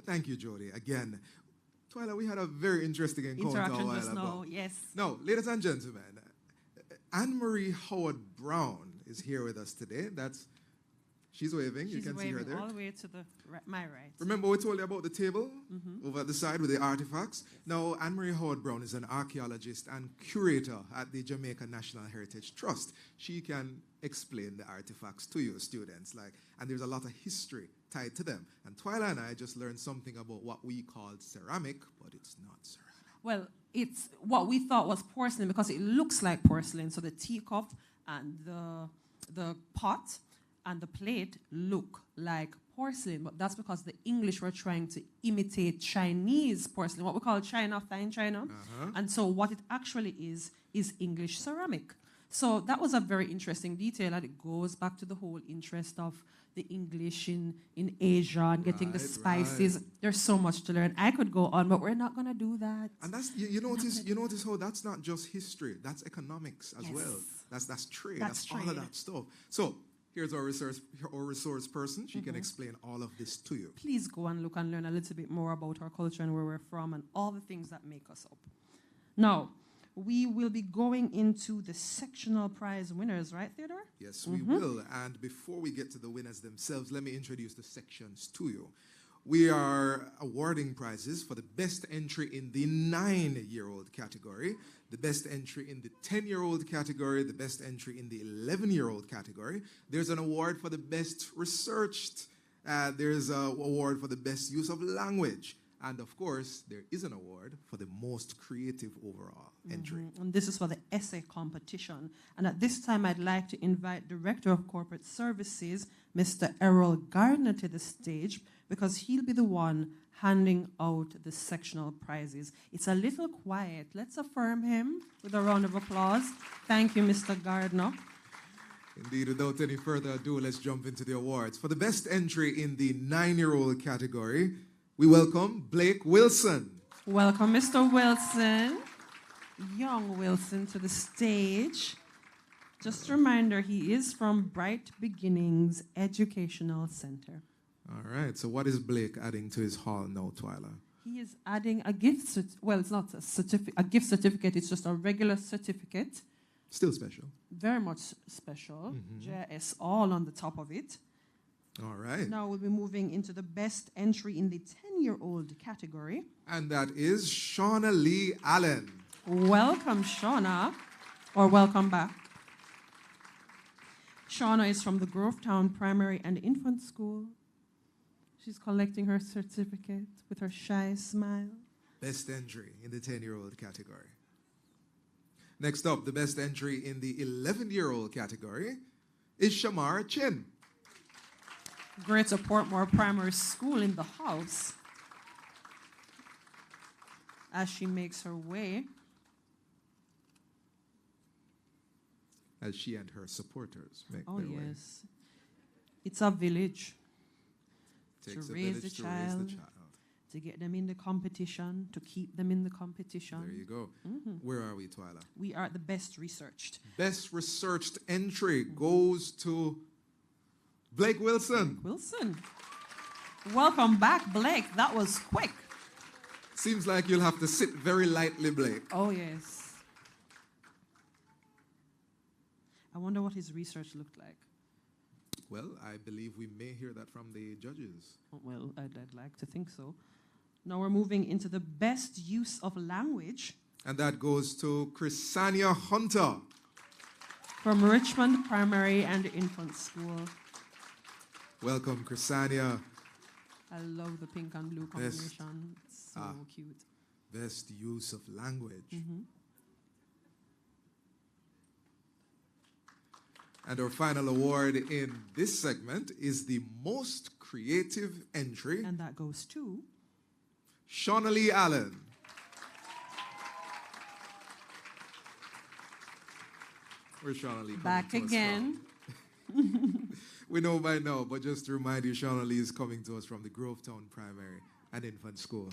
thank you, Jody, again. Twyla, we had a very interesting encounter a Interaction while just ago. now, yes. No, ladies and gentlemen, Anne-Marie Howard Brown is here with us today. She's waving. You She's can see her waving there. all the way to my right. Remember we told you about the table over at the side with the artifacts? Now, Anne-Marie Howard Brown is an archaeologist and curator at the Jamaica National Heritage Trust. She can explain the artifacts to you, students, and there's a lot of history tied to them. And Twyla and I just learned something about what we called ceramic, but it's not ceramic. Well, it's what we thought was porcelain because it looks like porcelain. So the teacup and the pot and the plate look like porcelain, but that's because the English were trying to imitate Chinese porcelain, what we call China, fine China. And so what it actually is English ceramic. So that was a very interesting detail, and it goes back to the whole interest of the English in Asia and getting the spices. Right. There's so much to learn. I could go on, but we're not going to do that. And that's you notice how that's not just history, that's economics as well. That's trade, that's all of that stuff. So here's our resource person. She can explain all of this to you. Please go and look and learn a little bit more about our culture and where we're from and all the things that make us up. Now, we will be going into the sectional prize winners, right, Theodore? Yes, we will. And before we get to the winners themselves, let me introduce the sections to you. We are awarding prizes for the best entry in the 9-year-old category, the best entry in the 10-year-old category, the best entry in the 11-year-old category. There's an award for the best researched. There's an award for the best use of language. And of course, there is an award for the most creative overall entry. And this is for the essay competition. And at this time, I'd like to invite Director of Corporate Services, Mr. Errol Gardner, to the stage because he'll be the one handing out the sectional prizes. It's a little quiet. Let's affirm him with a round of applause. Thank you, Mr. Gardner. Indeed, without any further ado, let's jump into the awards. For the best entry in the 9-year-old category, we welcome Blake Wilson. Welcome, Mr. Wilson. Young Wilson to the stage. Just a reminder, he is from Bright Beginnings Educational Center. All right, so what is Blake adding to his haul now, Twyla? He is adding a gift, well, it's not a gift certificate, it's just a regular certificate. Still special. Very much special. JIS all on the top of it. All right. Now we'll be moving into the best entry in the 10-year-old category. And that is Shauna Lee Allen. Welcome, Shauna, or welcome back. Shauna is from the Grovetown Primary and Infant School. She's collecting her certificate with her shy smile. Best entry in the 10-year-old category. Next up, the best entry in the 11-year-old category is Shamar Chin. Greater Portmore Primary School in the house as she makes her way. As she and her supporters make Oh, their way. yes. It's a village. Takes to a raise village the to child. raise the child. To get them in the competition, to keep them in the competition. There you go. Where are we, Twyla? We are the best researched. Best researched entry goes to Blake Wilson. Wilson. Welcome back, Blake. That was quick. Seems like you'll have to sit very lightly, Blake. Oh, yes. I wonder what his research looked like. Well, I believe we may hear that from the judges. Well, I'd like to think so. Now we're moving into the best use of language. And that goes to Chrisania Hunter. From Richmond Primary and Infant School. Welcome, Chrisania. I love the pink and blue combination. It's so cute. Best use of language. And our final award in this segment is the most creative entry. And that goes to Shauna Lee Allen. Where's Shauna Lee? back again. We know by now, but just to remind you, Shauna Lee is coming to us from the Grovetown Primary and Infant School.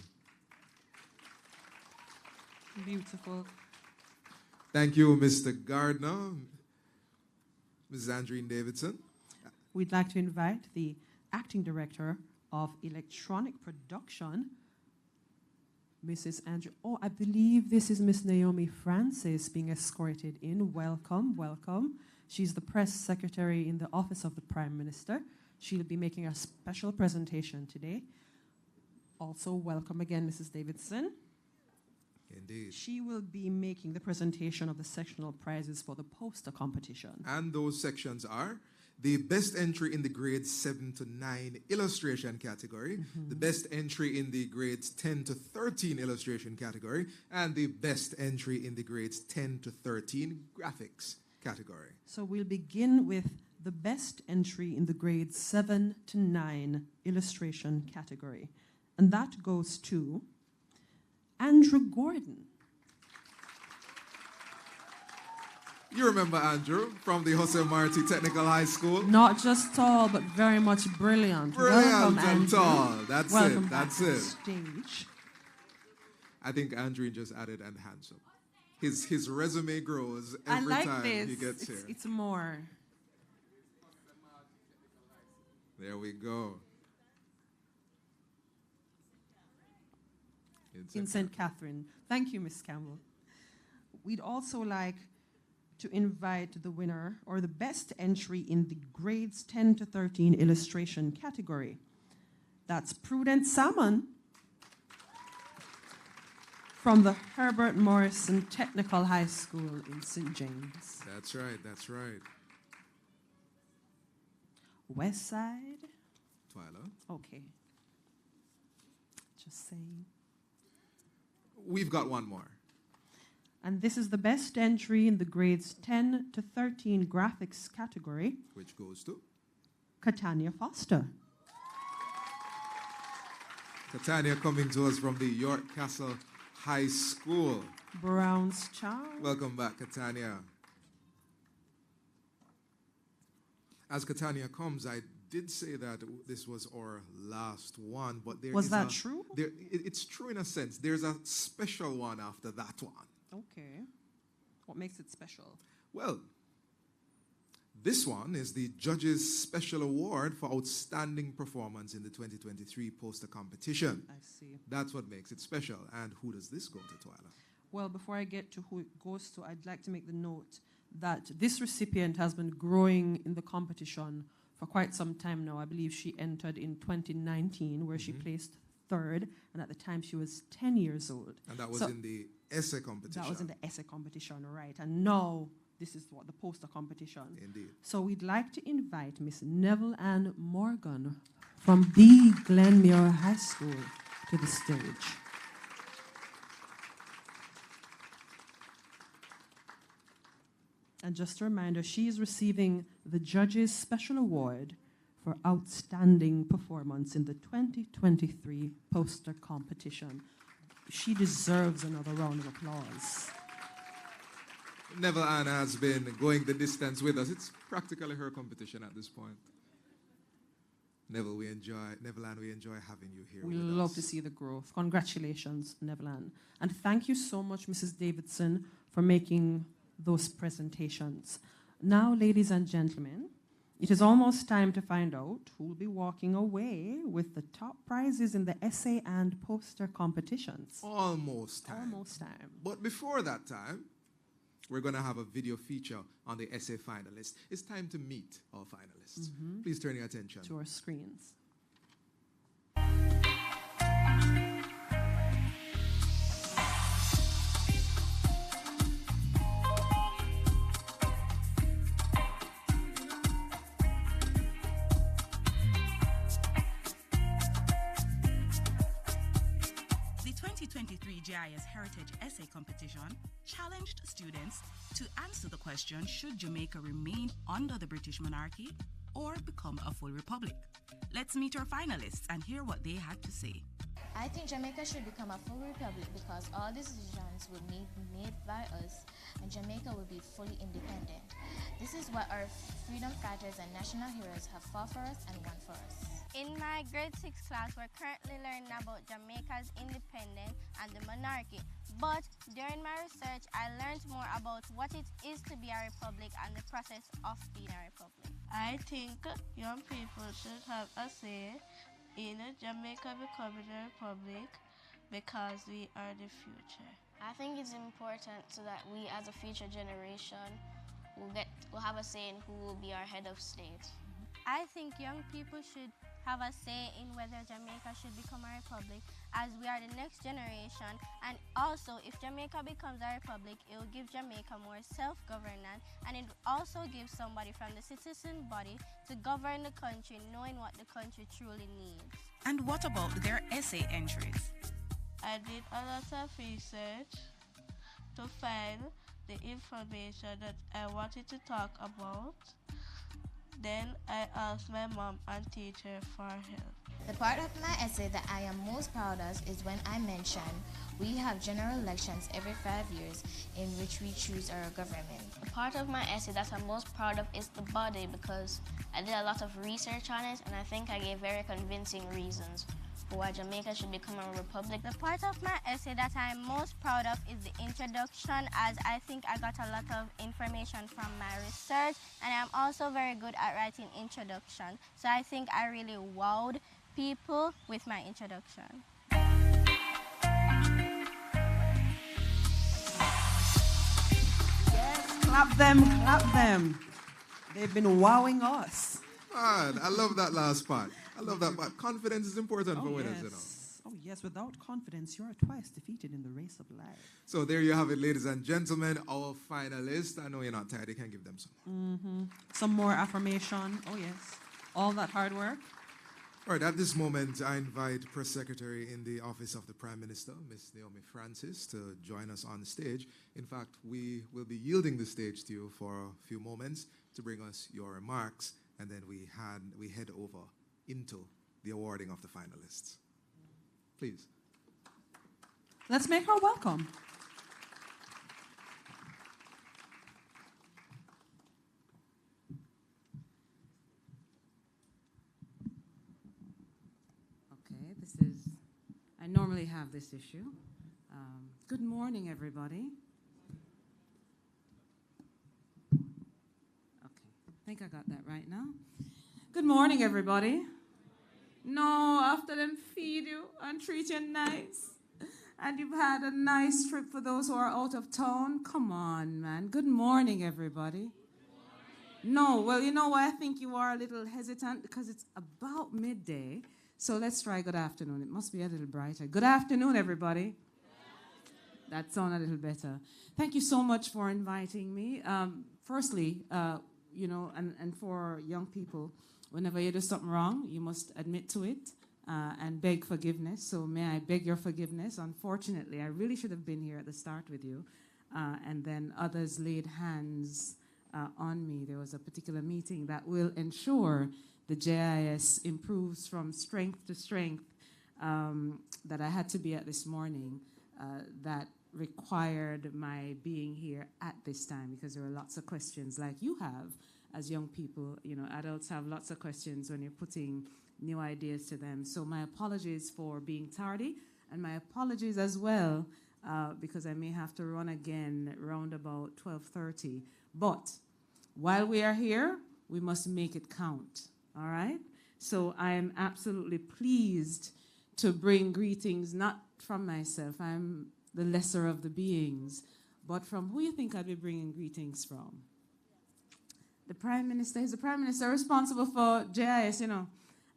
Beautiful. Thank you, Mr. Gardner. Mrs. Andreen Davidson. We'd like to invite the Acting Director of Electronic Production, Mrs. Andrew. Oh, I believe this is Miss Naomi Francis being escorted in. Welcome, welcome. She's the press secretary in the Office of the Prime Minister. She'll be making a special presentation today. Also, welcome again, Mrs. Davidson. Indeed. She will be making the presentation of the sectional prizes for the poster competition. And those sections are the best entry in the grades 7 to 9 illustration category, the best entry in the grades 10 to 13 illustration category, and the best entry in the grades 10 to 13 graphics category. So we'll begin with the best entry in the grades 7 to 9 illustration category. And that goes to Andrew Gordon. You remember Andrew from the Jose Marti Technical High School? Not just tall, but very much brilliant. Brilliant Welcome, and Andrew. tall. That's Welcome it. That's back to it. the stage. I think Andrew just added and handsome. His resume grows I every like time this. he gets here. It's more. There we go. In St. Catherine. Thank you, Miss Campbell. We'd also like to invite the winner or the best entry in the grades 10 to 13 illustration category. That's Prudence Salmon from the Herbert Morrison Technical High School in St. James. That's right, that's right. West Side. Twyla. Okay. Just saying. We've got one more. And this is the best entry in the grades 10 to 13 graphics category. Which goes to? Catania Foster. Catania coming to us from the York Castle High School. Brown's Child. Welcome back, Catania. As Catania comes, I did say that this was our last one, but there Was is that true? It's true in a sense. There's a special one after that one. Okay. What makes it special? Well, this one is the Judges Special Award for Outstanding Performance in the 2023 Poster Competition. I see. That's what makes it special. And who does this go to, Twyla? Well, before I get to who it goes to, I'd like to make the note that this recipient has been growing in the competition for quite some time now. I believe she entered in 2019, where she placed third, and at the time she was 10 years old. And that was in the essay competition. That was in the essay competition, right. And now this is what the poster competition. Indeed. So we'd like to invite Miss Neville Ann Morgan from the Glenmuir High School to the stage. And just a reminder, she is receiving the Judges Special Award for Outstanding Performance in the 2023 Poster Competition. She deserves another round of applause. Neville Ann has been going the distance with us. It's practically her competition at this point. Neville Ann, we enjoy having you here We with love us. to see the growth. Congratulations, Neville Ann. And thank you so much, Mrs. Davidson, for making those presentations. Now, ladies and gentlemen, it is almost time to find out who will be walking away with the top prizes in the essay and poster competitions. Almost time. Almost time. But before that time, we're going to have a video feature on the essay finalists. It's time to meet our finalists. Please turn your attention To our screens. The 2023 JIS Heritage Essay Competition challenged students to answer the question, should Jamaica remain under the British monarchy or become a full republic? Let's meet our finalists and hear what they had to say. I think Jamaica should become a full republic because all decisions will be made by us and Jamaica will be fully independent. This is what our freedom fighters and national heroes have fought for us and won for us. In my grade 6 class, we're currently learning about Jamaica's independence and the monarchy. But during my research, I learned more about what it is to be a republic and the process of being a republic. I think young people should have a say in Jamaica becoming a republic because we are the future. I think it's important so that we as a future generation will have a say in who will be our head of state. I think young people should have a say in whether Jamaica should become a republic, as we are the next generation, and also if Jamaica becomes a republic, it will give Jamaica more self-governance, and it will also give somebody from the citizen body to govern the country, knowing what the country truly needs. And what about their essay entries? I did a lot of research to find the information that I wanted to talk about. Then I asked my mom and teacher for help. The part of my essay that I am most proud of is when I mentioned we have general elections every 5 years in which we choose our government. The part of my essay that I'm most proud of is the body, because I did a lot of research on it and I think I gave very convincing reasons for why Jamaica should become a republic. The part of my essay that I'm most proud of is the introduction, as I think I got a lot of information from my research, and I'm also very good at writing introduction. So I think I really wowed people with my introduction. Yes, clap them, clap them. They've been wowing us. Man, I love that last part. I love that part. Confidence is important for winners, you know. Oh yes, without confidence, you are twice defeated in the race of life. So there you have it, ladies and gentlemen, our finalists. I know you're not tired. You can give them some. Some more affirmation. Oh yes, all that hard work. All right, at this moment, I invite Press Secretary in the Office of the Prime Minister, Ms. Naomi Francis, to join us on stage. In fact, we will be yielding the stage to you for a few moments to bring us your remarks, and then we head over into the awarding of the finalists. Please. Let's make her welcome. Okay, I normally have this issue. Good morning, everybody. Okay, I think I got that right now. Good morning, everybody. No, after them feed you and treat you nice, and you've had a nice trip for those who are out of town, come on, man. Good morning, everybody. No, well, you know why I think you are a little hesitant? Because it's about midday. So let's try good afternoon. It must be a little brighter. Good afternoon, everybody. That sounds a little better. Thank you so much for inviting me. Firstly, you know, and for young people, whenever you do something wrong, you must admit to it and beg forgiveness. So may I beg your forgiveness? Unfortunately, I really should have been here at the start with you. And then others laid hands on me. There was a particular meeting that will ensure the JIS improves from strength to strength that I had to be at this morning that required my being here at this time, because there were lots of questions like you have as young people. You know, adults have lots of questions when you're putting new ideas to them. So my apologies for being tardy, and my apologies as well because I may have to run again around about 12:30. But while we are here, we must make it count, all right? So I am absolutely pleased to bring greetings, not from myself, I'm the lesser of the beings, but from who you think I'd be bringing greetings from? The Prime Minister. He's the Prime Minister responsible for JIS, you know,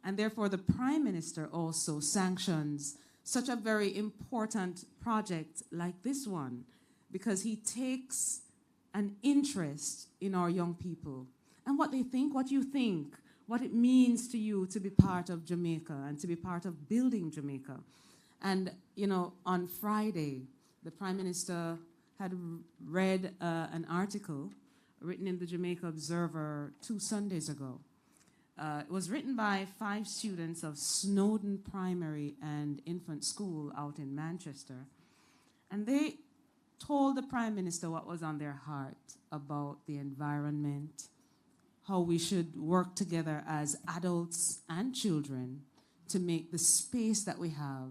and therefore the Prime Minister also sanctions such a very important project like this one, because he takes an interest in our young people and what they think, what you think, what it means to you to be part of Jamaica and to be part of building Jamaica. And, you know, on Friday, the Prime Minister had read an article written in the Jamaica Observer 2 Sundays ago. It was written by 5 students of Snowden Primary and Infant School out in Manchester. And they told the Prime Minister what was on their heart about the environment, how we should work together as adults and children to make the space that we have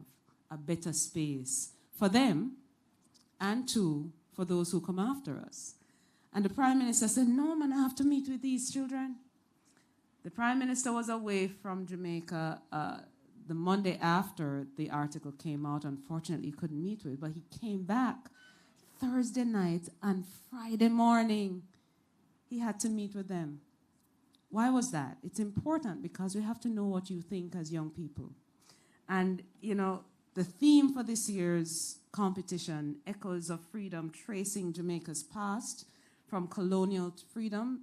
a better space for them and for those who come after us. And the Prime Minister said, no, man, I have to meet with these children. The Prime Minister was away from Jamaica the Monday after the article came out. Unfortunately, he couldn't meet with, but he came back Thursday night and Friday morning. He had to meet with them. Why was that? It's important because we have to know what you think as young people. And, you know, the theme for this year's competition, Echoes of Freedom, Tracing Jamaica's Past from Colonial to Freedom,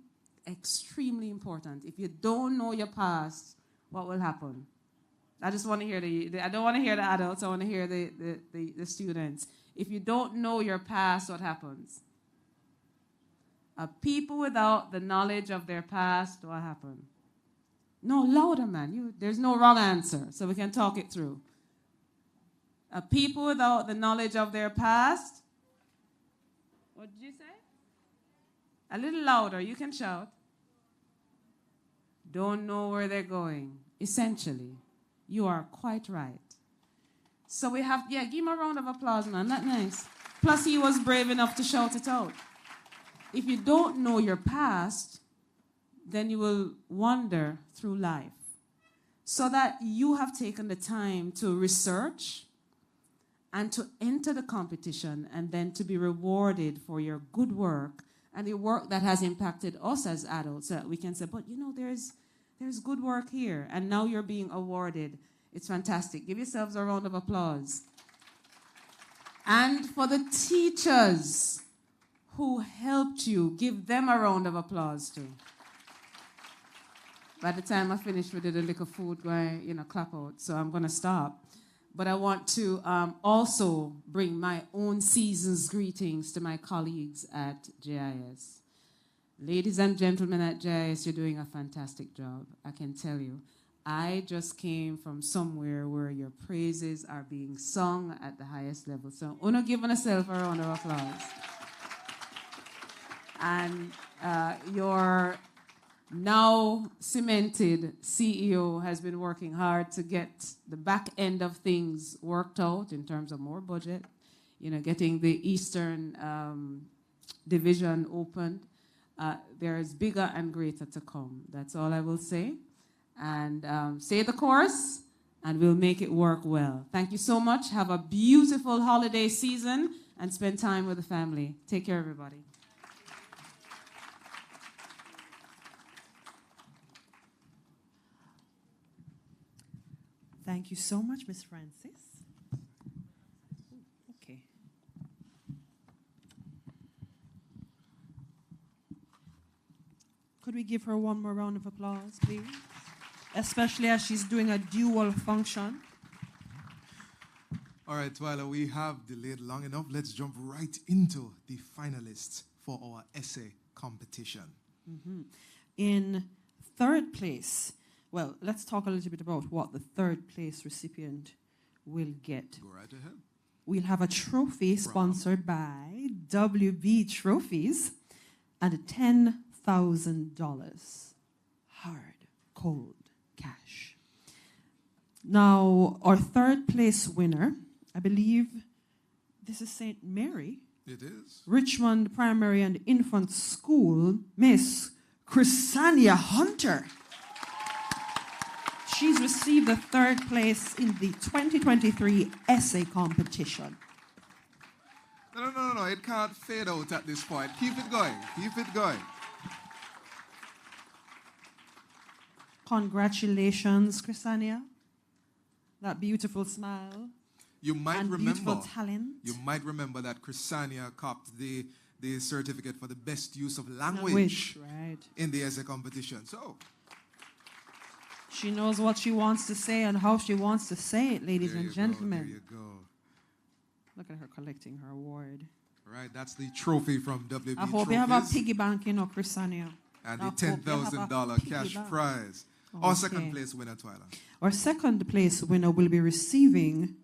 extremely important. If you don't know your past, what will happen? I just want to hear I don't want to hear the adults, I want to hear the students. If you don't know your past, what happens? A people without the knowledge of their past, what happened? No, louder, man. There's no wrong answer, so we can talk it through. A people without the knowledge of their past. What did you say? A little louder, you can shout. Don't know where they're going. Essentially, you are quite right. So we have, give him a round of applause, man. That's nice. Plus, he was brave enough to shout it out. If you don't know your past, then you will wander through life. So that you have taken the time to research and to enter the competition and then to be rewarded for your good work and the work that has impacted us as adults, so that we can say, but you know, there's good work here, and now you're being awarded. It's fantastic. Give yourselves a round of applause. And for the teachers who helped you, give them a round of applause too. By the time I finish, we did a little food going, clap out, so I'm going to stop. But I want to also bring my own season's greetings to my colleagues at JIS. Ladies and gentlemen at JIS, you're doing a fantastic job, I can tell you. I just came from somewhere where your praises are being sung at the highest level. So, Uno, give yourself a round of applause. And your now cemented CEO has been working hard to get the back end of things worked out in terms of more budget, getting the Eastern division opened. There is bigger and greater to come. That's all I will say. And say the chorus, and we'll make it work well. Thank you so much. Have a beautiful holiday season and spend time with the family. Take care, everybody. Thank you so much, Ms. Francis. Okay. Could we give her one more round of applause, please? Especially as she's doing a dual function. All right, Twyla, we have delayed long enough. Let's jump right into the finalists for our essay competition. Mm-hmm. In third place, well, let's talk a little bit about what the third place recipient will get. Go right ahead. We'll have a trophy sponsored by WB Trophies and $10,000 hard, cold cash. Now, our third place winner, I believe this is St. Mary. It is. Richmond Primary and Infant School, Miss Chrisania Hunter. She's received the third place in the 2023 essay competition. No. It can't fade out at this point. Keep it going. Keep it going. Congratulations, Chrisania. That beautiful smile. You might remember. Beautiful talent. You might remember that Chrisania copped the certificate for the best use of language right. in the essay competition. So she knows what she wants to say and how she wants to say it, ladies and gentlemen. There you go. Look at her collecting her award. Right, that's the trophy from WB I hope you have a piggy bank, Chrisania. And the $10,000 cash prize. Okay. Our second place winner, Twyla. Our second place winner will be receiving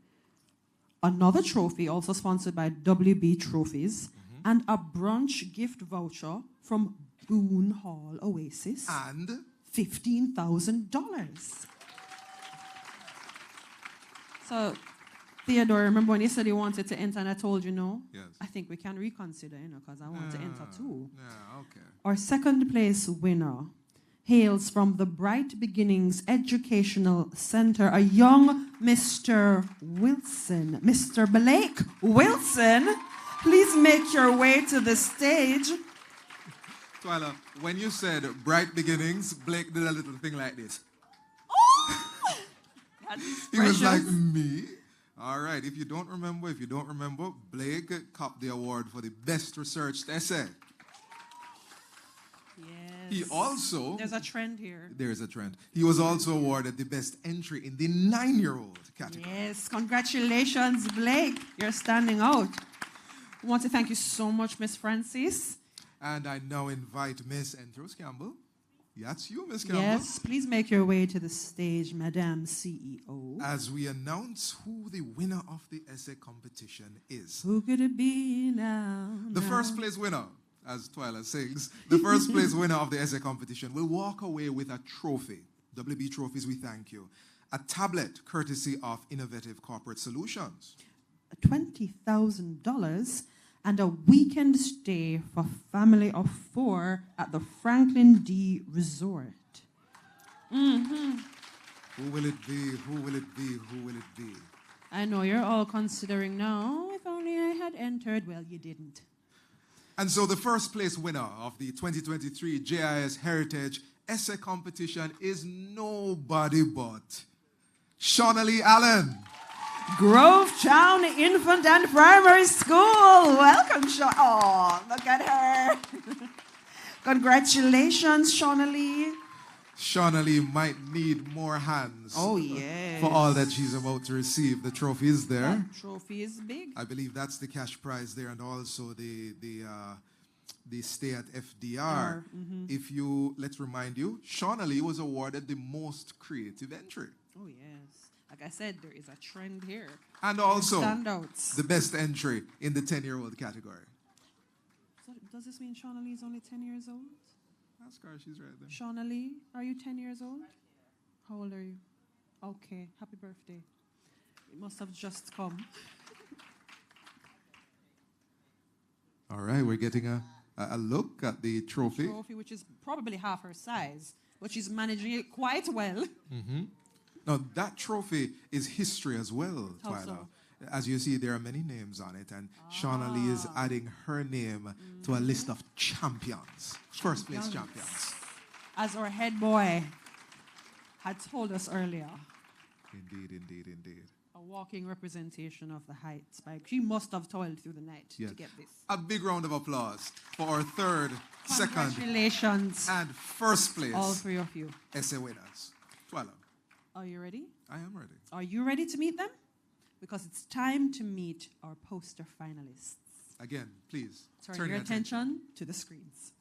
another trophy, also sponsored by WB Trophies, and a brunch gift voucher from Boone Hall Oasis. And $15,000. So, Theodore, remember when you said you wanted to enter and I told you no? Yes. I think we can reconsider, because I want to enter too. Yeah, okay. Our second place winner hails from the Bright Beginnings Educational Center, a young Mr. Wilson. Mr. Blake Wilson, please make your way to the stage. Twyla, when you said Bright Beginnings, Blake did a little thing like this. He was like, me? All right, if you don't remember, Blake copped the award for the best researched essay. Yes. He also... There's a trend here. There's a trend. He was also awarded the best entry in the 9-year-old category. Yes, congratulations, Blake. You're standing out. I want to thank you so much, Miss Francis. And I now invite Miss Entros Campbell. That's you, Miss Campbell. Yes, please make your way to the stage, Madam CEO. As we announce who the winner of the essay competition is. Who could it be now? The first place winner, as Twyla sings, the first place winner of the essay competition will walk away with a trophy. WB Trophies, we thank you. A tablet courtesy of Innovative Corporate Solutions. $20,000 and a weekend stay for family of 4 at the Franklin D Resort. Mm-hmm. Who will it be? Who will it be? Who will it be? I know you're all considering now, if only I had entered. Well, you didn't. And so the first place winner of the 2023 JIS Heritage Essay Competition is nobody but Shaunalee Allen. Grovetown Infant and Primary School. Welcome, Sean. Oh, look at her. Congratulations, Shaunalee. Shaunalee might need more hands. Oh, yes. For all that she's about to receive. The trophy is there. That trophy is big. I believe that's the cash prize there, and also the stay at FDR. Mm-hmm. Let's remind you, Shaunalee was awarded the most creative entry. Oh, yes. Like I said, there is a trend here. And also, standouts. The best entry in the 10-year-old category. So does this mean Shaunalee is only 10 years old? Ask her, she's right there. Shaunalee, are you 10 years old? How old are you? Okay, happy birthday. It must have just come. All right, we're getting a look at the trophy. The trophy, which is probably half her size, but she's managing it quite well. Mm-hmm. Now, that trophy is history as well, Twyla. So? As you see, there are many names on it, and Shaunalee is adding her name to a list of champions, first place champions. As our head boy had told us earlier. Indeed, indeed, indeed. A walking representation of the Heights. She must have toiled through the night to get this. A big round of applause for our third, second, congratulations, and first place. All 3 of you. Essay winners. Twyla. Are you ready? I am ready. Are you ready to meet them? Because it's time to meet our poster finalists. Again, please. Turn your attention to the screens.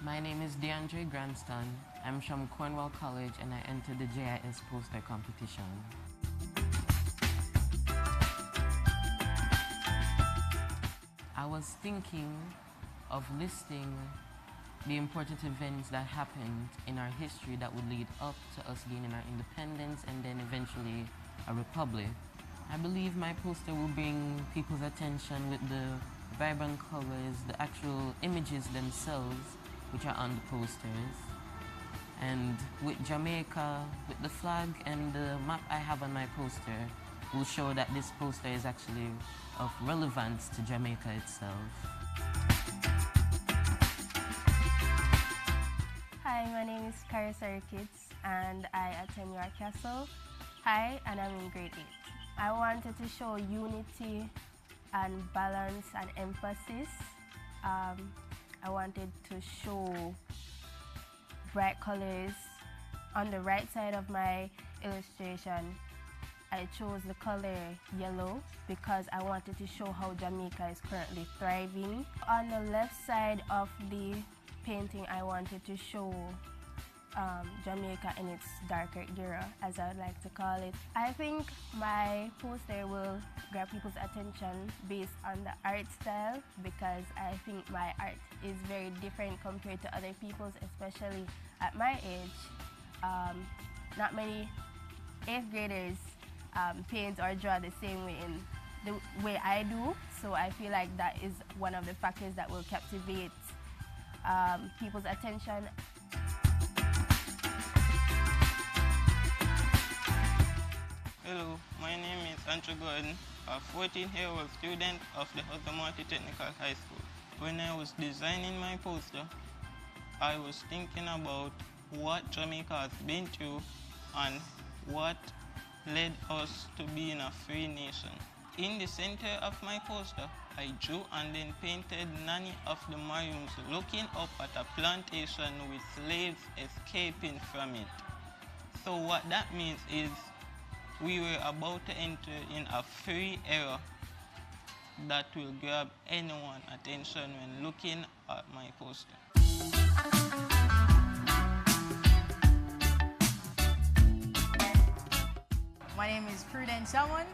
My name is DeAndre Granston. I'm from Cornwall College and I entered the JIS poster competition. I was thinking of listing the important events that happened in our history that would lead up to us gaining our independence and then eventually a republic. I believe my poster will bring people's attention with the vibrant colors, the actual images themselves, which are on the posters. And with Jamaica, with the flag and the map I have on my poster, will show that this poster is actually of relevance to Jamaica itself. Hi, my name is Carissa Ricketts and I attend York Castle High and I'm in grade 8. I wanted to show unity and balance and emphasis. I wanted to show bright colors on the right side of my illustration I chose the color yellow because I wanted to show how Jamaica is currently thriving. On the left side of the painting, I wanted to show Jamaica in its darker era, as I would like to call it. I think my poster will grab people's attention based on the art style, because I think my art is very different compared to other people's, especially at my age. Not many 8th graders paint or draw the same way in the way I do, so I feel like that is one of the factors that will captivate people's attention. Hello, my name is Andrew Gordon, a 14-year-old student of the Hosomati Technical High School. When I was designing my poster, I was thinking about what Jamaica has been through and what led us to being a free nation. In the center of my poster, I drew and then painted Nanny of the Maroons looking up at a plantation with slaves escaping from it. So what that means is we were about to enter in a free era that will grab anyone's attention when looking at my poster. My name is Prudence Someone.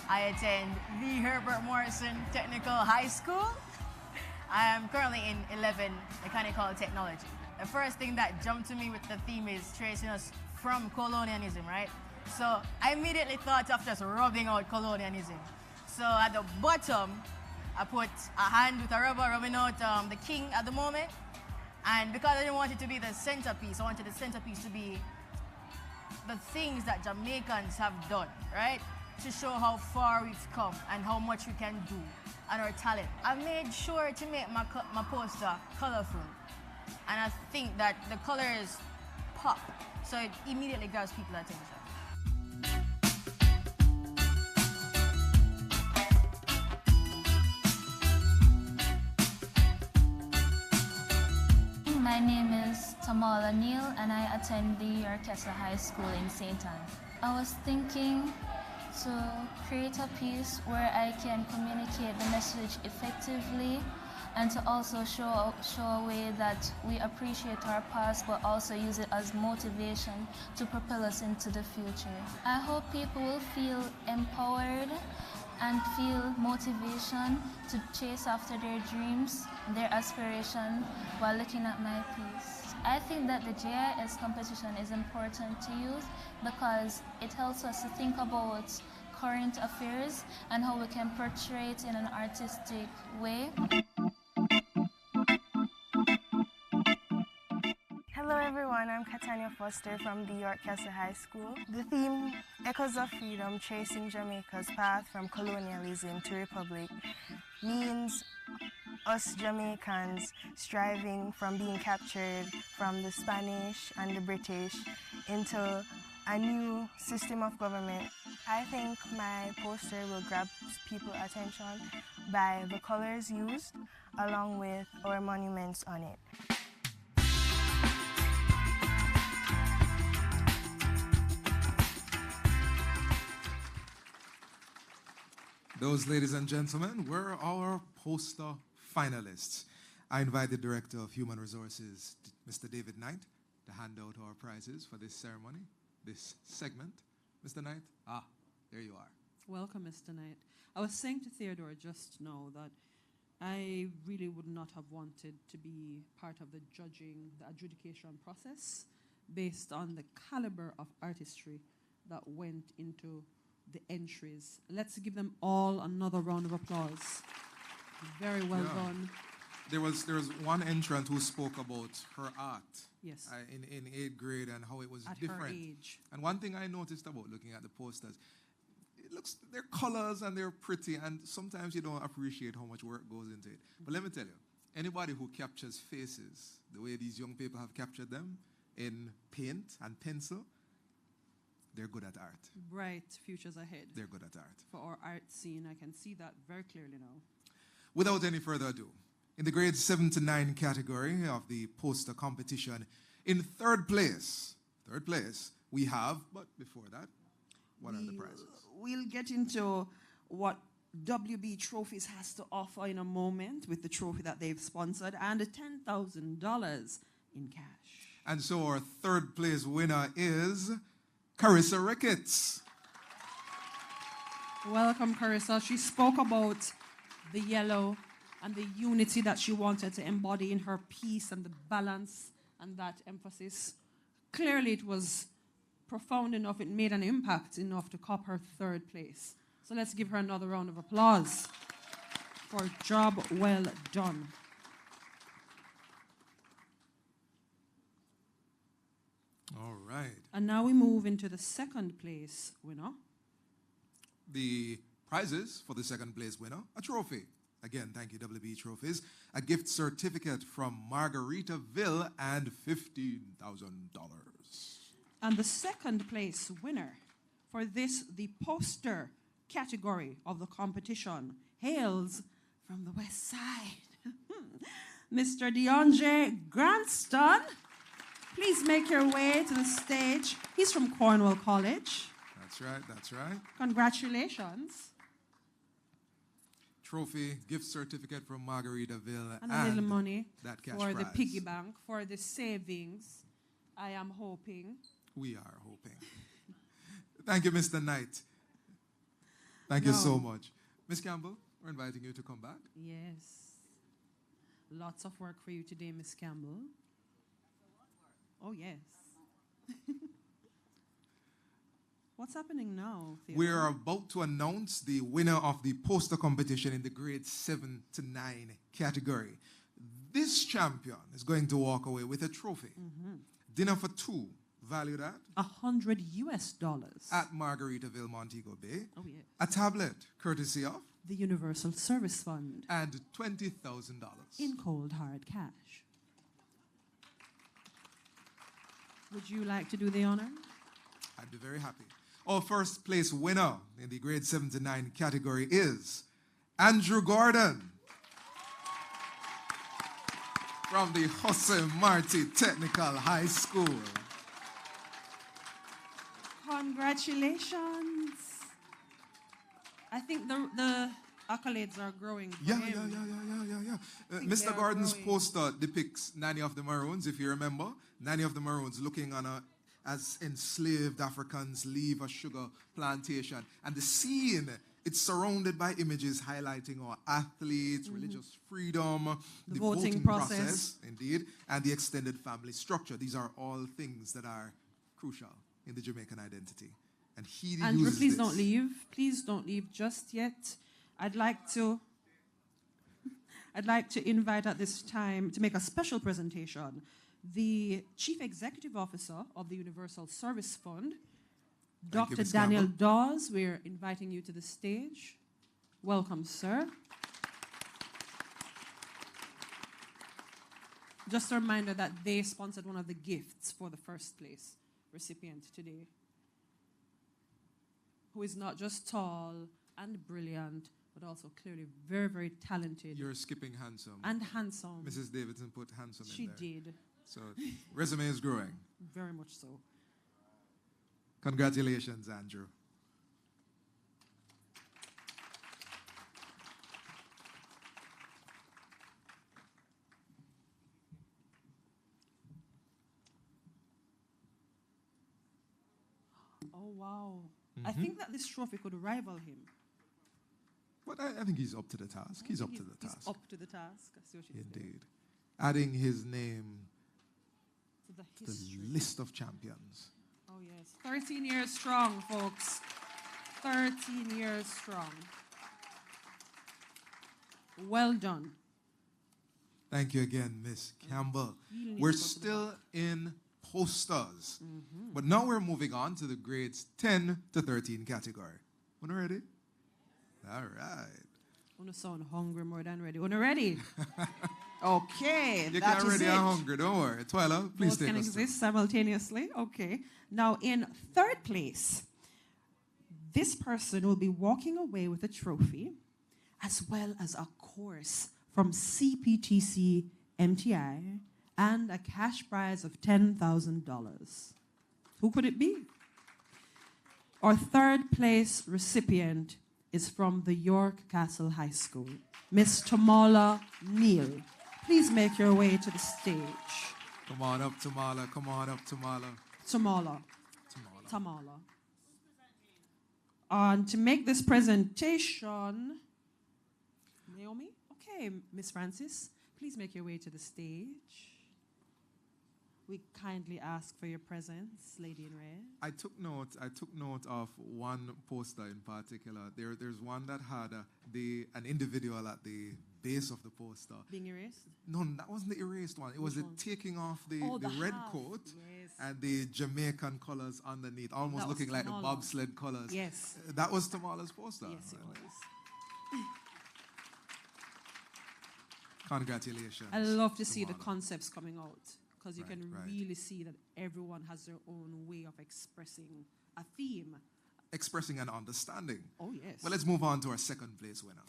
I attend the Herbert Morrison Technical High School. I am currently in 11 Mechanical Technology. The first thing that jumped to me with the theme is tracing us from colonialism, right? So I immediately thought of just rubbing out colonialism. So at the bottom, I put a hand with a rubber rubbing out the king at the moment. And because I didn't want it to be the centerpiece, I wanted the centerpiece to be the things that Jamaicans have done, right? To show how far we've come and how much we can do and our talent. I made sure to make my poster colorful. And I think that the colors pop, so it immediately grabs people's attention. My name is Tamala Neal and I attend the Orchestra High School in St. Anne. I was thinking to create a piece where I can communicate the message effectively and to also show a way that we appreciate our past but also use it as motivation to propel us into the future. I hope people will feel empowered and feel motivation to chase after their dreams, their aspiration while looking at my piece. I think that the JIS competition is important to youth because it helps us to think about current affairs and how we can portray it in an artistic way. Hello everyone, I'm Katania Foster from the York Castle High School. The theme, Echoes of Freedom, Tracing Jamaica's Path from Colonialism to Republic, means us Jamaicans striving from being captured from the Spanish and the British into a new system of government. I think my poster will grab people's attention by the colors used along with our monuments on it. Those, ladies and gentlemen, were our poster finalists. I invite the Director of Human Resources, Mr. David Knight, to hand out our prizes for this ceremony, this segment. Mr. Knight, there you are. Welcome, Mr. Knight. I was saying to Theodore just now that I really would not have wanted to be part of the adjudication process based on the caliber of artistry that went into the entries. Let's give them all another round of applause. Very well done. There was one entrant who spoke about her art. Yes. In 8th grade and how it was At different. her age. And one thing I noticed about looking at the posters, they're colors and they're pretty, and sometimes you don't appreciate how much work goes into it. But let me tell you, anybody who captures faces the way these young people have captured them in paint and pencil, they're good at art. Bright futures ahead. They're good at art. For our art scene, I can see that very clearly now. Without any further ado, in the grades 7 to 9 category of the poster competition, in third place, we have, but before that, What are the prizes? We'll get into what WB Trophies has to offer in a moment with the trophy that they've sponsored and $10,000 in cash. And so our third place winner is Carissa Ricketts. Welcome, Carissa. She spoke about the yellow and the unity that she wanted to embody in her piece and the balance and that emphasis. Clearly, it was profound enough, it made an impact enough to cop her third place. So let's give her another round of applause for a job well done. All right. And now we move into the second place winner. The prizes for the second place winner, a trophy. Again, thank you, WB Trophies. A gift certificate from Margaritaville and $15,000. And the second place winner for the poster category of the competition hails from the West Side. Mr. DeAndre Granston, please make your way to the stage. He's from Cornwall College. That's right, that's right. Congratulations. Trophy, gift certificate from Margaritaville, And a little money that cash for prize. the piggy bank, for the savings. I am hoping. We are hoping. Thank you, Mr. Knight. Thank you so much. Ms. Campbell, we're inviting you to come back. Yes. Lots of work for you today, Miss Campbell. Oh, yes. What's happening now, Theodore? We are about to announce the winner of the poster competition in the grade 7 to 9 category. This champion is going to walk away with a trophy. Dinner for two, valued at $100 US. At Margaritaville, Montego Bay. Oh, yes. A tablet, courtesy of the Universal Service Fund. And $20,000 in cold, hard cash. Would you like to do the honor? I'd be very happy. Our first place winner in the grade 7 to 9 category is Andrew Gordon from the Jose Marti Technical High School. Congratulations. I think the accolades are growing. For him. Mr. Gordon's poster depicts Nanny of the Maroons, if you remember. Nanny of the Maroons looking on as enslaved Africans leave a sugar plantation. And the scene, it's surrounded by images highlighting our athletes, religious freedom, the voting process, indeed, and the extended family structure. These are all things that are crucial in the Jamaican identity. And he Andrew, uses please this. don't leave. Please don't leave just yet. I'd like to invite at this time to make a special presentation the Chief Executive Officer of the Universal Service Fund, Dr. Daniel Dawes. We're inviting you to the stage. Welcome, sir. Just a reminder that they sponsored one of the gifts for the first place recipient today, who is not just tall and brilliant, but also clearly very, very talented. You're skipping handsome. And handsome. Mrs. Davidson put handsome in there. She did. So resume is growing. Very much so. Congratulations, Andrew. Oh, wow. I think that this trophy could rival him. But I think he's up to the task. He's up to the task. He's up to the task. I see what you're saying. Indeed. Adding his name To the to history. the list of champions. Oh, yes. 13 years strong, folks. 13 years strong. Well done. Thank you again, Miss Campbell. We're still in posters. But now we're moving on to the grades 10 to 13 category. Una ready? All right. Una sound hungry more than ready. Una ready? Okay, You that can is ready it. and hungry, don't worry. Twyla, please Both take can us through. exist simultaneously. Okay. Now, in third place, this person will be walking away with a trophy as well as a course from CPTC MTI and a cash prize of $10,000. Who could it be? Our third place recipient is from the York Castle High School, Miss Tamala Neal. Please make your way to the stage. Come on up, Tamala. Come on up, Tamala. Tamala. Tamala. And to make this presentation, Naomi? Okay, Miss Francis, please make your way to the stage. We kindly ask for your presence, Lady in Red. I took note of one poster in particular. There's one that had an individual at the base of the poster. Being erased? No, that wasn't the erased one. It was the taking off the red coat and the Jamaican colors underneath, almost looking like the bobsled colors. Yes. That was Tamala's poster. Yes, it was. Congratulations. I love to see the Tamala. concepts coming out, because you can really see that everyone has their own way of expressing a theme. Expressing an understanding. Oh, yes. Well, let's move on to our second place winner.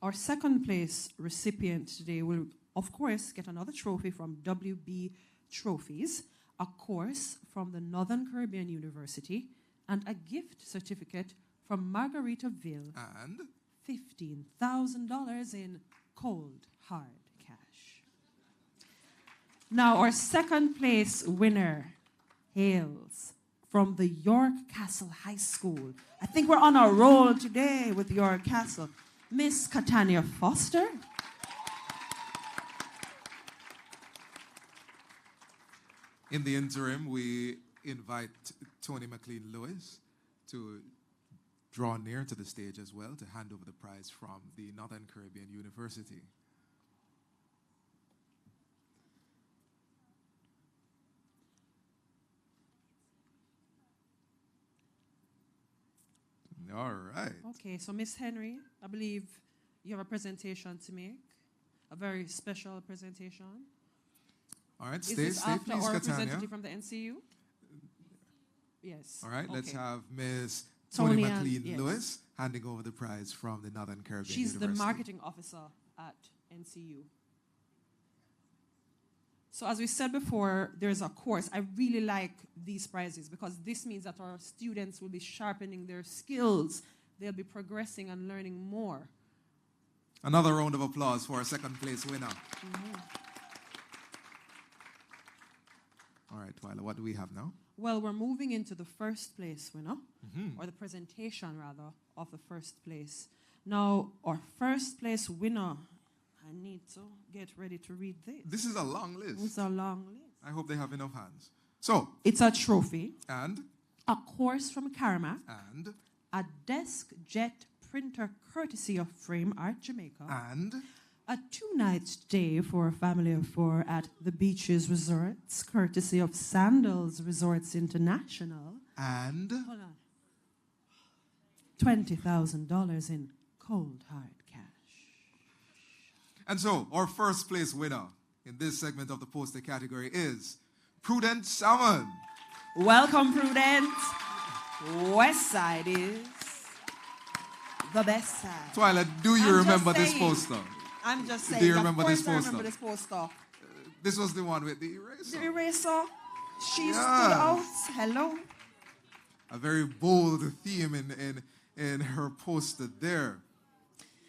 Our second place recipient today will, of course, get another trophy from WB Trophies, a course from the Northern Caribbean University, and a gift certificate from Margaritaville. And $15,000 in cold, hard cash. Now, our second place winner hails from the York Castle High School. I think we're on a roll today with York Castle. Miss Catania Foster. In the interim, we invite Tony McLean Lewis to draw near to the stage as well to hand over the prize from the Northern Caribbean University. All right. Okay, so Miss Henry, I believe you have a presentation to make, a very special presentation. All right, Is stay, this stay after please, our Catania. representative from the NCU? Yes. All right, let's Okay. have Ms. Tony Tony McLean yes. Lewis handing over the prize from the Northern Caribbean She's University. the marketing officer at NCU. So as we said before, there's a course. I really like these prizes because this means that our students will be sharpening their skills. They'll be progressing and learning more. Another round of applause for our second place winner. All right, Twyla, what do we have now? Well, we're moving into the first place winner, or the presentation, rather, of the first place. Now, our first place winner, I need to get ready to read this. This is a long list. It's a long list. I hope they have enough hands. So, It's a trophy, and, a course from Caramac, and, a desk jet printer courtesy of Frame Art Jamaica, and, a 2-night stay for a family of 4 at the Beaches Resorts, courtesy of Sandals Resorts International. and, Hold on. $20,000 in cold, hard cash. and so our first place winner in this segment of the poster category is Prudent Salmon. Welcome, Prudence. West Side is the best side. Twyla, do you I'm remember just this saying. poster? I'm just saying. Do you Of remember course this I poster? remember this poster. This was the one with the eraser. The eraser. She Yes. stood out. Hello. A very bold theme in her poster there.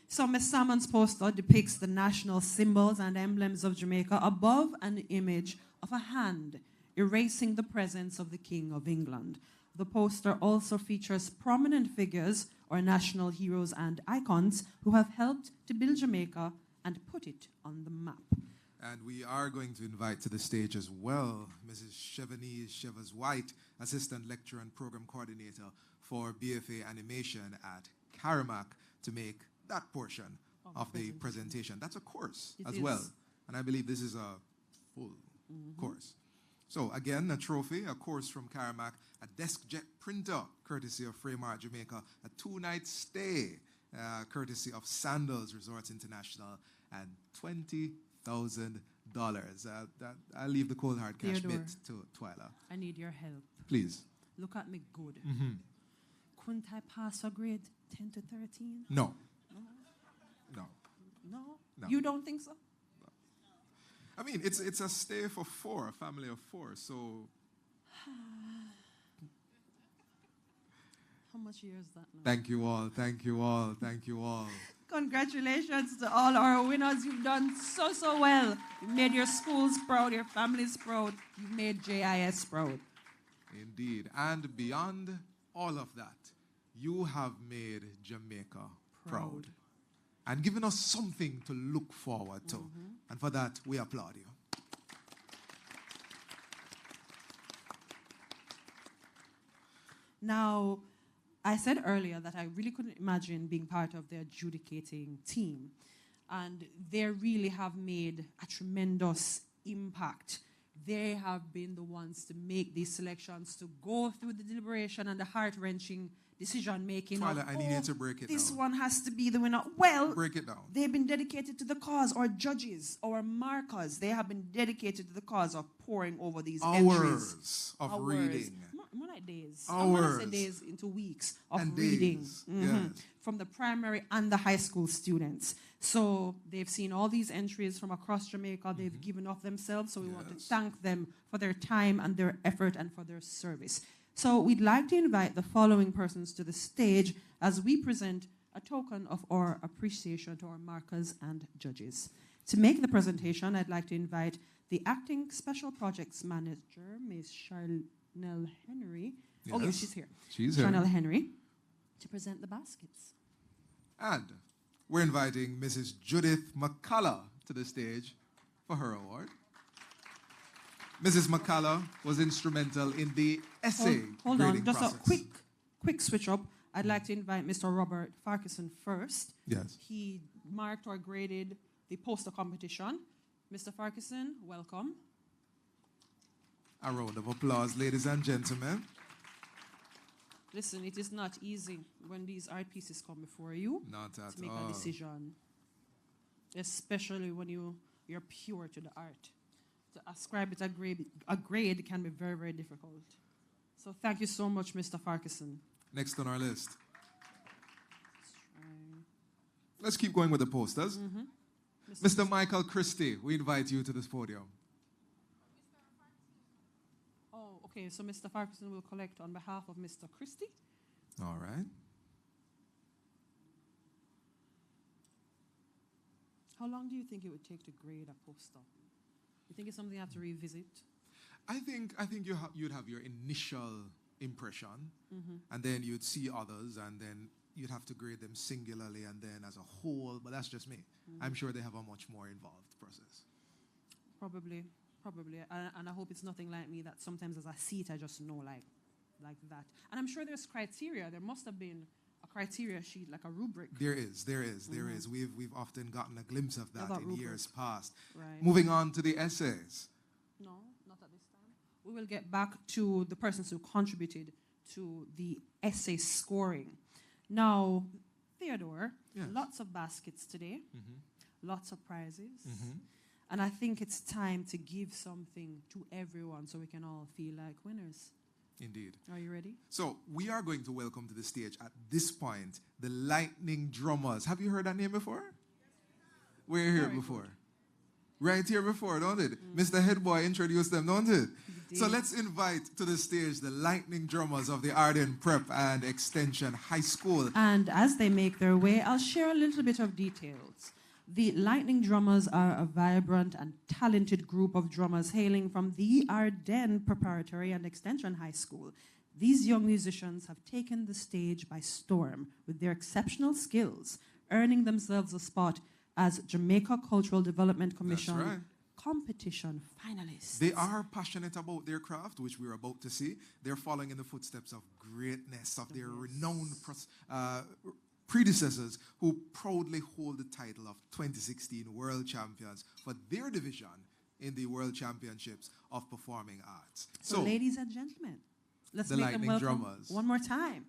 So Miss Salmon's poster depicts the national symbols and emblems of Jamaica above an image of a hand erasing the presence of the King of England. The poster also features prominent figures or national heroes and icons who have helped to build Jamaica and put it on the map. And we are going to invite to the stage as well Mrs. Chevanese Chevas-White, Assistant Lecturer and Program Coordinator for BFA Animation at Caramac, to make that portion of the presentation. That's a course as well. And I believe this is a full course. So again, a trophy, a course from Caramac, a desk jet printer, courtesy of Frame Art Jamaica, a 2-night stay, courtesy of Sandals Resorts International, and $20,000. I'll leave the cold hard cash Theodore, bit to Twyla. I need your help. Please. Look at me good. Couldn't I pass a grade 10 to 13? No. No. No? No. You don't think so? I mean, it's a stay for 4, a family of 4, so... How much years is that now? Thank you all, thank you all, thank you all. Congratulations to all our winners. You've done so, so well. You've made your schools proud, your families proud. You've made JIS proud. Indeed. And beyond all of that, you have made Jamaica proud. And given us something to look forward to. And for that, we applaud you. Now, I said earlier that I really couldn't imagine being part of the adjudicating team. And they really have made a tremendous impact. They have been the ones to make these selections, to go through the deliberation and the heart-wrenching decision-making. Twilight, I need you to break it this down. one has to be the winner. Well, break it down. They've been dedicated to the cause. Our judges, our markers, they have been dedicated to the cause of poring over these entries. Hours of reading. More like days. Hours. I'm going to say days into weeks of And reading. days, yes. From the primary and the high school students. So they've seen all these entries from across Jamaica. They've given of themselves. So we want to thank them for their time and their effort and for their service. So we'd like to invite the following persons to the stage as we present a token of our appreciation to our markers and judges. To make the presentation, I'd like to invite the Acting Special Projects Manager, Ms. Charnel Henry. Oh, yes, she's here. She's here. Charnel Henry, to present the baskets. And we're inviting Mrs. Judith McCullough to the stage for her award. Mrs. McCullough was instrumental in the essay Hold grading on, just process. a quick switch up. I'd like to invite Mr. Robert Farquharson first. Yes. He marked or graded the poster competition. Mr. Farquharson, welcome. A round of applause, ladies and gentlemen. Listen, it is not easy when these art pieces come before you Not at to make all. a decision, especially when you're pure to the art. To ascribe it a grade can be very, very difficult. So thank you so much, Mr. Farquharson. Next on our list. Let's keep going with the posters. Mr. Michael Christie, we invite you to this podium. Oh, okay, so Mr. Farquharson will collect on behalf of Mr. Christie. All right. How long do you think it would take to grade a poster? You think it's something you have to revisit? I think you'd have your initial impression, and then you'd see others, and then you'd have to grade them singularly and then as a whole, but that's just me. I'm sure they have a much more involved process. Probably. And I hope it's nothing like me that sometimes as I see it, I just know like that. And I'm sure there's criteria. There must have been a criteria sheet, like a rubric. There is. We've often gotten a glimpse of that in years past. Right. Moving on to the essays. No, not at this time. We will get back to the persons who contributed to the essay scoring. Now, Theodore, lots of baskets today, lots of prizes. And I think it's time to give something to everyone so we can all feel like winners. Indeed. Are you ready? So we are going to welcome to the stage at this point the Lightning Drummers. Have you heard that name before? We're here before. Right here before, don't it? Mr. Headboy introduced them, don't it? So let's invite to the stage the Lightning Drummers of the Arden Prep and Extension High School. And as they make their way, I'll share a little bit of details. The Lightning Drummers are a vibrant and talented group of drummers hailing from the Arden Preparatory and Extension High School. These young musicians have taken the stage by storm with their exceptional skills, earning themselves a spot as Jamaica Cultural Development Commission competition finalists. They are passionate about their craft, which we're about to see. They're following in the footsteps of greatness, of their renowned predecessors who proudly hold the title of 2016 World Champions for their division in the World Championships of Performing Arts. So ladies and gentlemen, let's the make them Lightning welcome Drummers. one more time.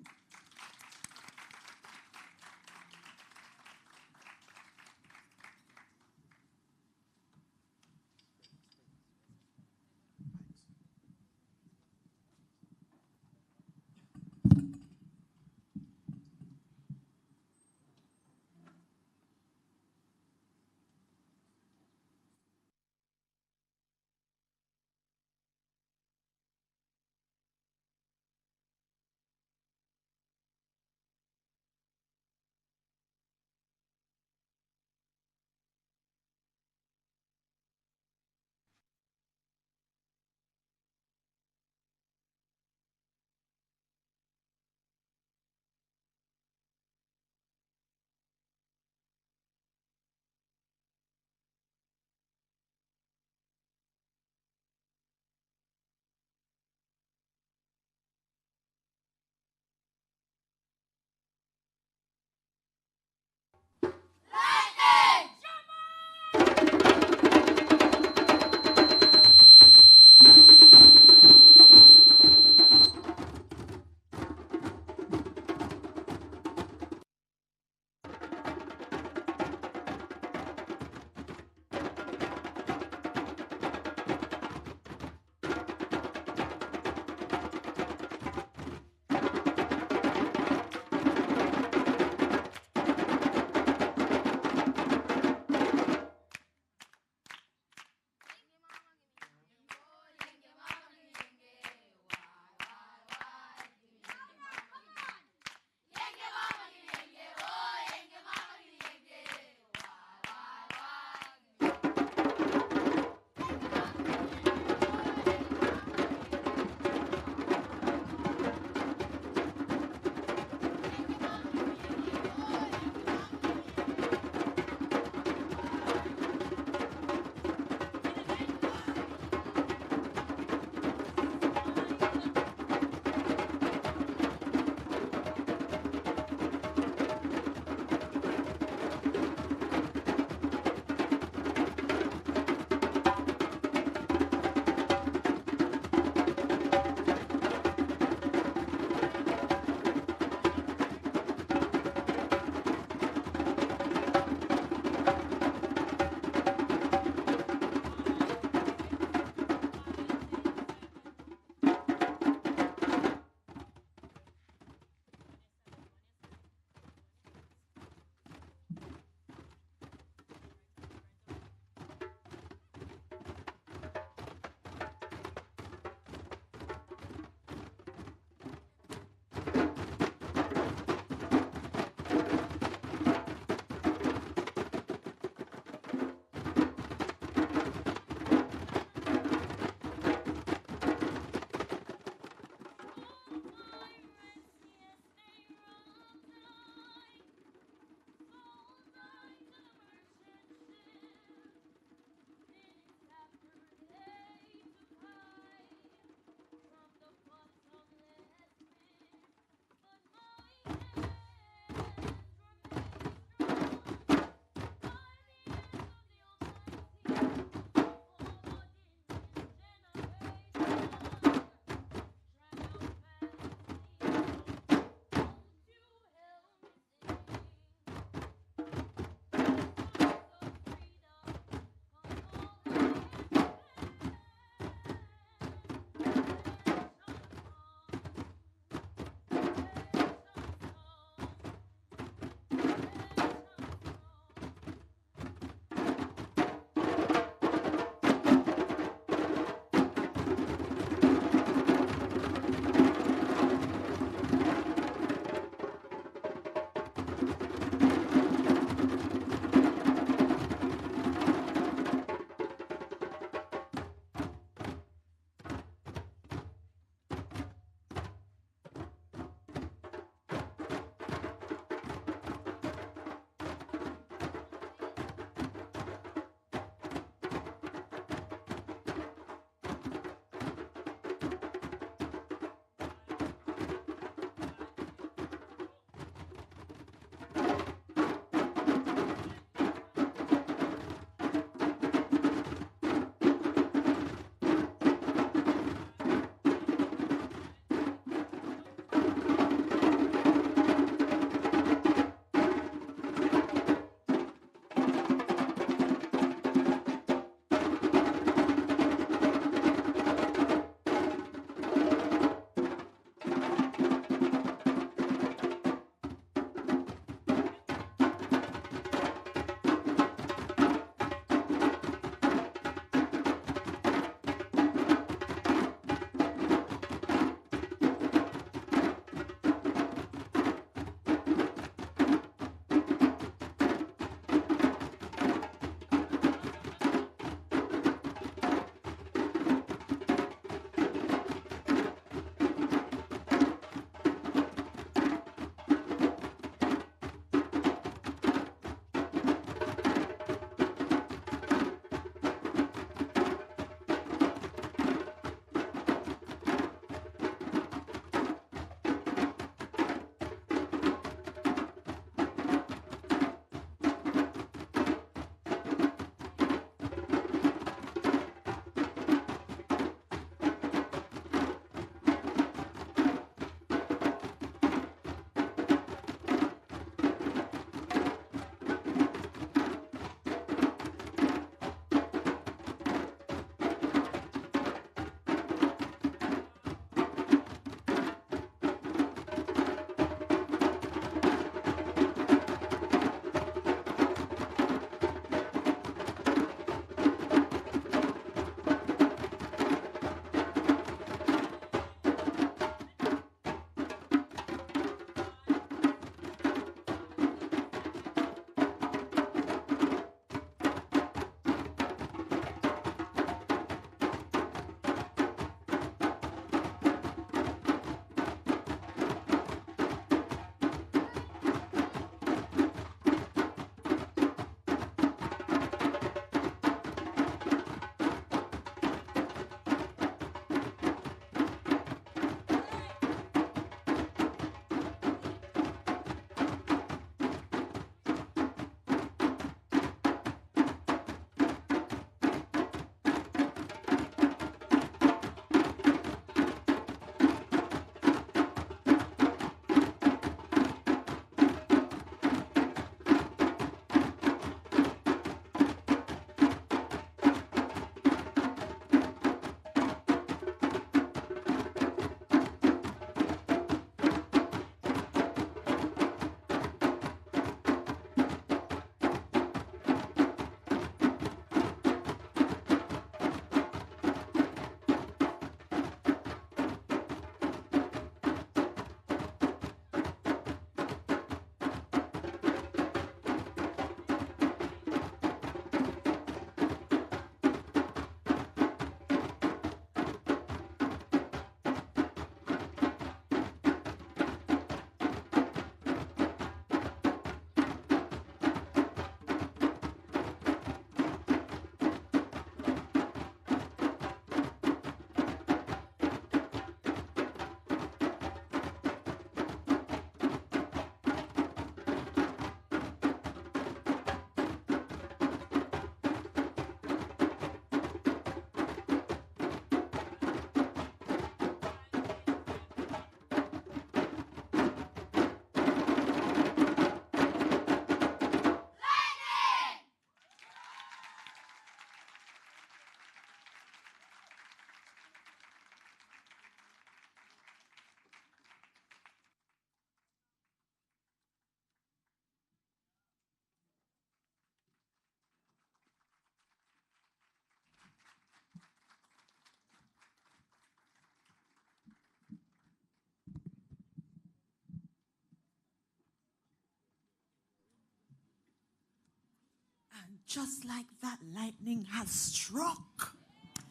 just like that, lightning has struck.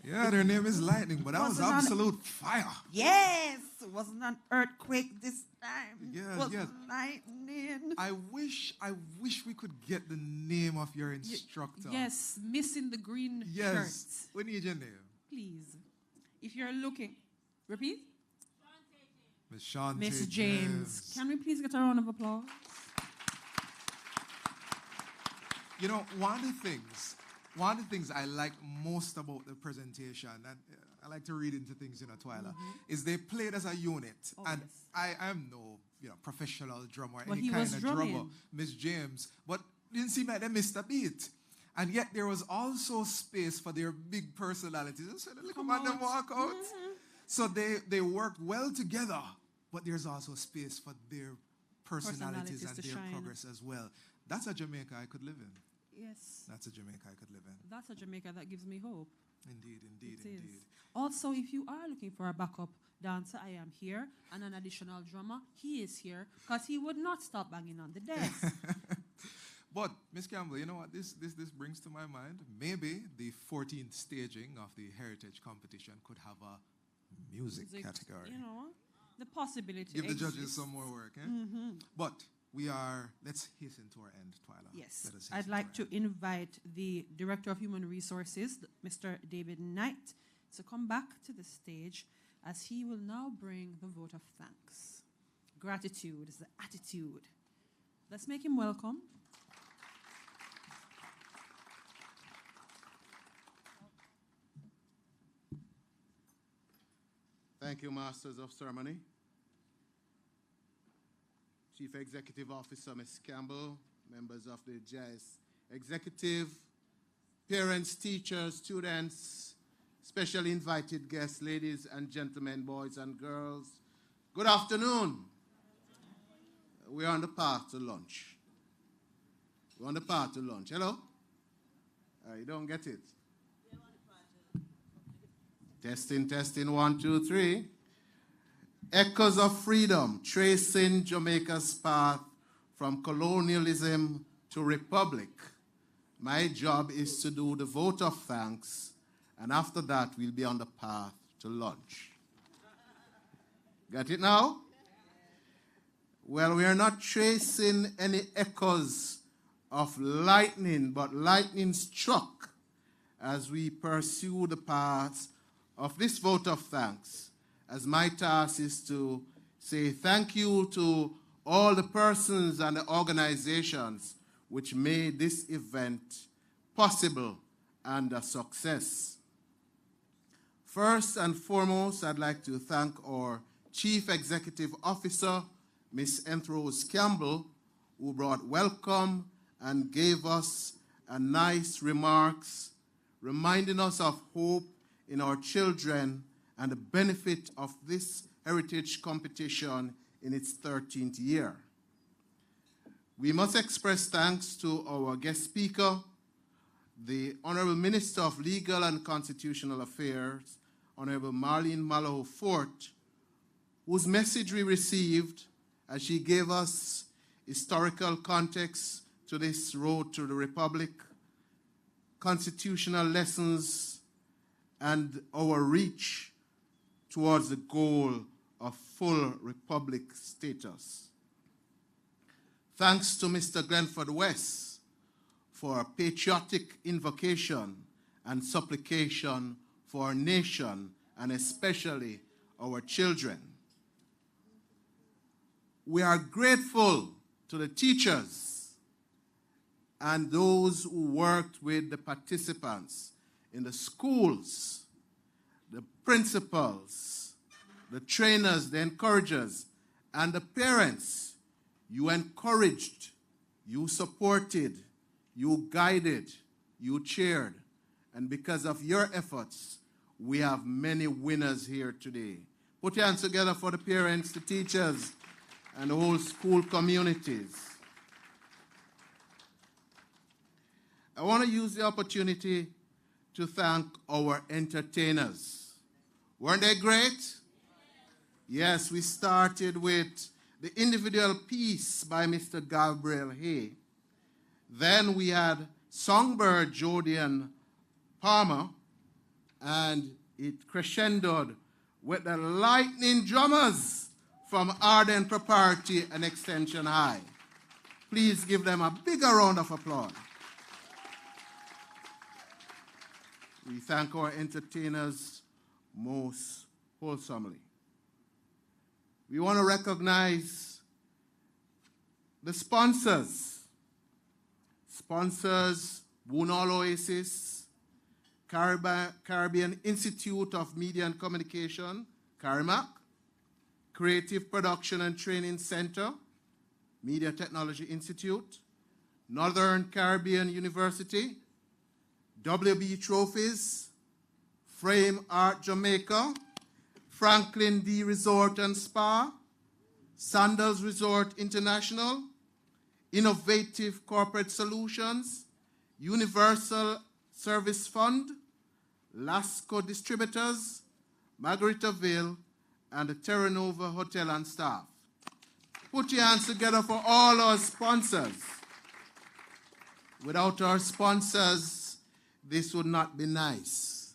Yeah, their name is Lightning, but that was Wasn't an- absolute fire. Yes, it wasn't an earthquake this time. Yes, it was yes. lightning. I wish we could get the name of your instructor. Yes, missing the green Yes. shirts. We need your name. Please. If you're looking, repeat. Miss Shantae Miss James. Can we please get a round of applause? You know, one of the things I like most about the presentation, and I like to read into things, Twyla, is they played as a unit. Oh, and yes. I am no, professional drummer or But any he kind was of drumming. drummer, Miss James, but didn't seem like they missed a beat. And yet there was also space for their big personalities. So the little man them walk out. So they worked well together, but there's also space for their personalities and to their shine. progress as well. That's a Jamaica I could live in. Yes. That's a Jamaica I could live in. That's a Jamaica that gives me hope. Indeed, indeed, It is. indeed. Also, if you are looking for a backup dancer, I am here, and an additional drummer, he is here, because he would not stop banging on the desk. But, Miss Campbell, you know what this brings to my mind? Maybe the 14th staging of the Heritage Competition could have a music category. You know, the possibility Give the exists. judges some more work, eh? But let's hasten to our end, Twyla. Yes. Let us hasten I'd like our to end. invite the Director of Human Resources, Mr. David Knight, to come back to the stage as he will now bring the vote of thanks. Gratitude is the attitude. Let's make him welcome. Thank you, Masters of Ceremony. Chief Executive Officer, Ms. Campbell, members of the JIS Executive, parents, teachers, students, specially invited guests, ladies and gentlemen, boys and girls, good afternoon. We're on the path to lunch. We're on the path to lunch. Hello? You don't get it? Testing, testing, 1, 2, 3. Echoes of freedom, tracing Jamaica's path from colonialism to republic. My job is to do the vote of thanks, and after that, we'll be on the path to lunch. Got it now? Well, we are not tracing any echoes of lightning, but lightning struck as we pursue the path of this vote of thanks, as my task is to say thank you to all the persons and the organizations which made this event possible and a success. First and foremost, I'd like to thank our Chief Executive Officer, Ms. Rose Campbell, who brought welcome and gave us a nice remarks, reminding us of hope in our children and the benefit of this heritage competition in its 13th year. We must express thanks to our guest speaker, the Honorable Minister of Legal and Constitutional Affairs, Honorable Marlene Mallow Fort, whose message we received as she gave us historical context to this road to the Republic, constitutional lessons, and our reach towards the goal of full Republic status. Thanks to Mr. Glenford West for a patriotic invocation and supplication for our nation and especially our children. We are grateful to the teachers and those who worked with the participants in the schools, the principals, the trainers, the encouragers, and the parents. You encouraged, you supported, you guided, you cheered. And because of your efforts, we have many winners here today. Put your hands together for the parents, the teachers, and the whole school communities. I want to use the opportunity to thank our entertainers. Weren't they great? Yes, we started with the individual piece by Mr. Gabriel Hay. Then we had Songbird Jodian Palmer, and it crescendoed with the lightning drummers from Arden Preparatory and Extension High. Please give them a bigger round of applause. We thank our entertainers most wholesomely. We want to recognize the sponsors. Sponsors, Bunal Oasis, Caribbean Institute of Media and Communication, CARIMAC, Creative Production and Training Center, Media Technology Institute, Northern Caribbean University, WB Trophies, Frame Art Jamaica, Franklin D Resort and Spa, Sandals Resort International, Innovative Corporate Solutions, Universal Service Fund, Lasco Distributors, Margaritaville, and the Terra Nova Hotel and staff. Put your hands together for all our sponsors. Without our sponsors, this would not be nice.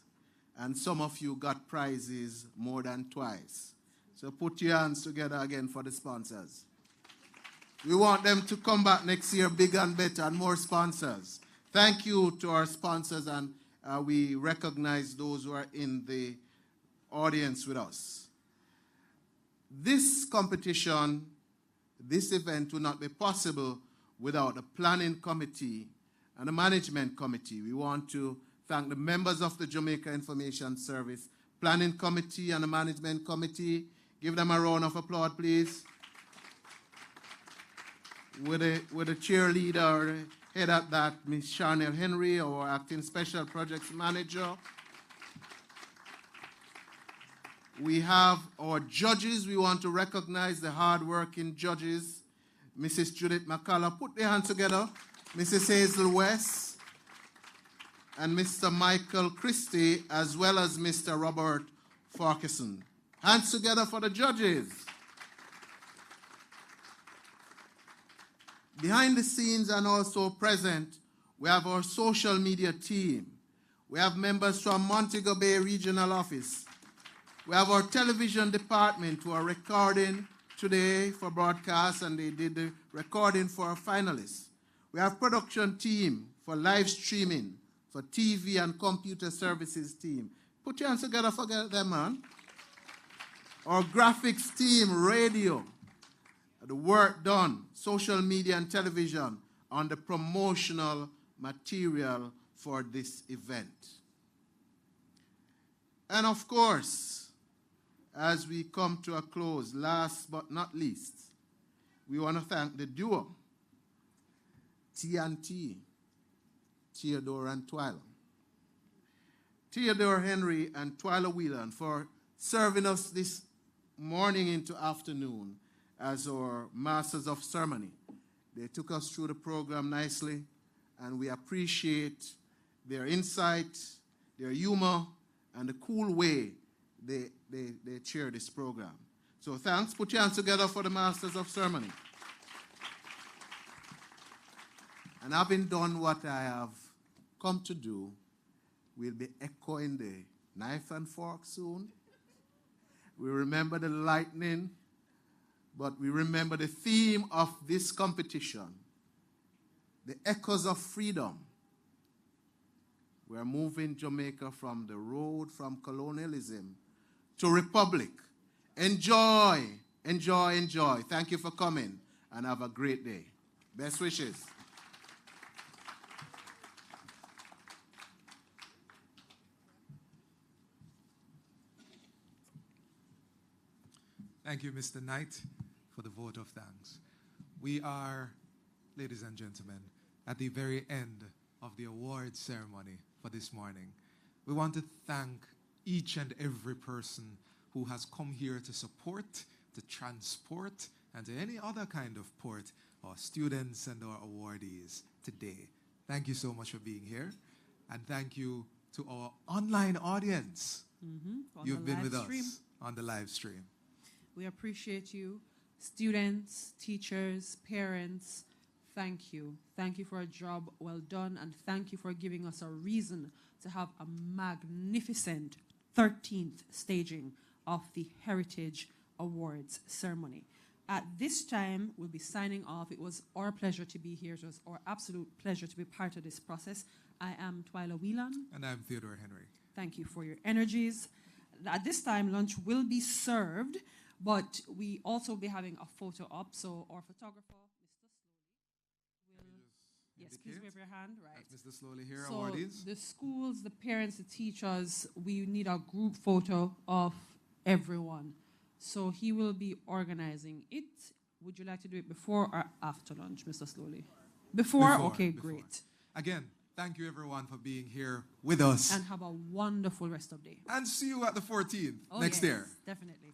And some of you got prizes more than twice. So put your hands together again for the sponsors. We want them to come back next year bigger and better and more sponsors. Thank you to our sponsors, and we recognize those who are in the audience with us. This competition, this event would not be possible without the planning committee and the management committee. We want to thank the members of the Jamaica Information Service Planning Committee and the Management Committee. Give them a round of applause, please. With a cheerleader, head at that, Ms. Charnel Henry, our Acting Special Projects Manager. We have our judges. We want to recognize the hard-working judges. Mrs. Judith McCullough, put their hands together. Mrs. Hazel West, and Mr. Michael Christie, as well as Mr. Robert Farquharson. Hands together for the judges. Behind the scenes and also present, we have our social media team. We have members from Montego Bay Regional Office. We have our television department who are recording today for broadcast, and they did the recording for our finalists. We have production team for live streaming, for TV and computer services team. Put your hands together for them, man. Our graphics team, radio, the work done, social media and television on the promotional material for this event. And of course, as we come to a close, last but not least, we want to thank the duo, T&T, Theodore and Twyla. Theodore Henry and Twyla Whelan for serving us this morning into afternoon as our Masters of Ceremony. They took us through the program nicely, and we appreciate their insight, their humor, and the cool way they chair this program. So thanks. Put your hands together for the Masters of Ceremony. And having done what I have come to do, we'll be echoing the knife and fork soon. We remember the lightning, but we remember the theme of this competition, the echoes of freedom. We're moving Jamaica from the road from colonialism to republic. Enjoy, enjoy, enjoy. Thank you for coming, and have a great day. Best wishes. Thank you, Mr. Knight, for the vote of thanks. We are, ladies and gentlemen, at the very end of the award ceremony for this morning. We want to thank each and every person who has come here to support, to transport, and to any other kind of port our students and our awardees today. Thank you so much for being here, and thank you to our online audience. You've been with us on the live stream. We appreciate you, students, teachers, parents, Thank you. Thank you for a job well done, and thank you for giving us a reason to have a magnificent 13th staging of the Heritage Awards ceremony. At this time, we'll be signing off. It was our pleasure to be here. It was our absolute pleasure to be part of this process. I am Twyla Whelan. And I'm Theodore Henry. Thank you for your energies. At this time, lunch will be served, but we also will be having a photo op. So our photographer, Mr. Slowly, will... Yes, please wave your hand. Right. That's Mr. Slowly here, so awardees. The schools, the parents, the teachers, we need a group photo of everyone. So he will be organizing it. Would you like to do it before or after lunch, Mr. Slowly? Before? Okay, great. Again, thank you everyone for being here with us. And have a wonderful rest of the day. And see you at the 14th next year. Definitely.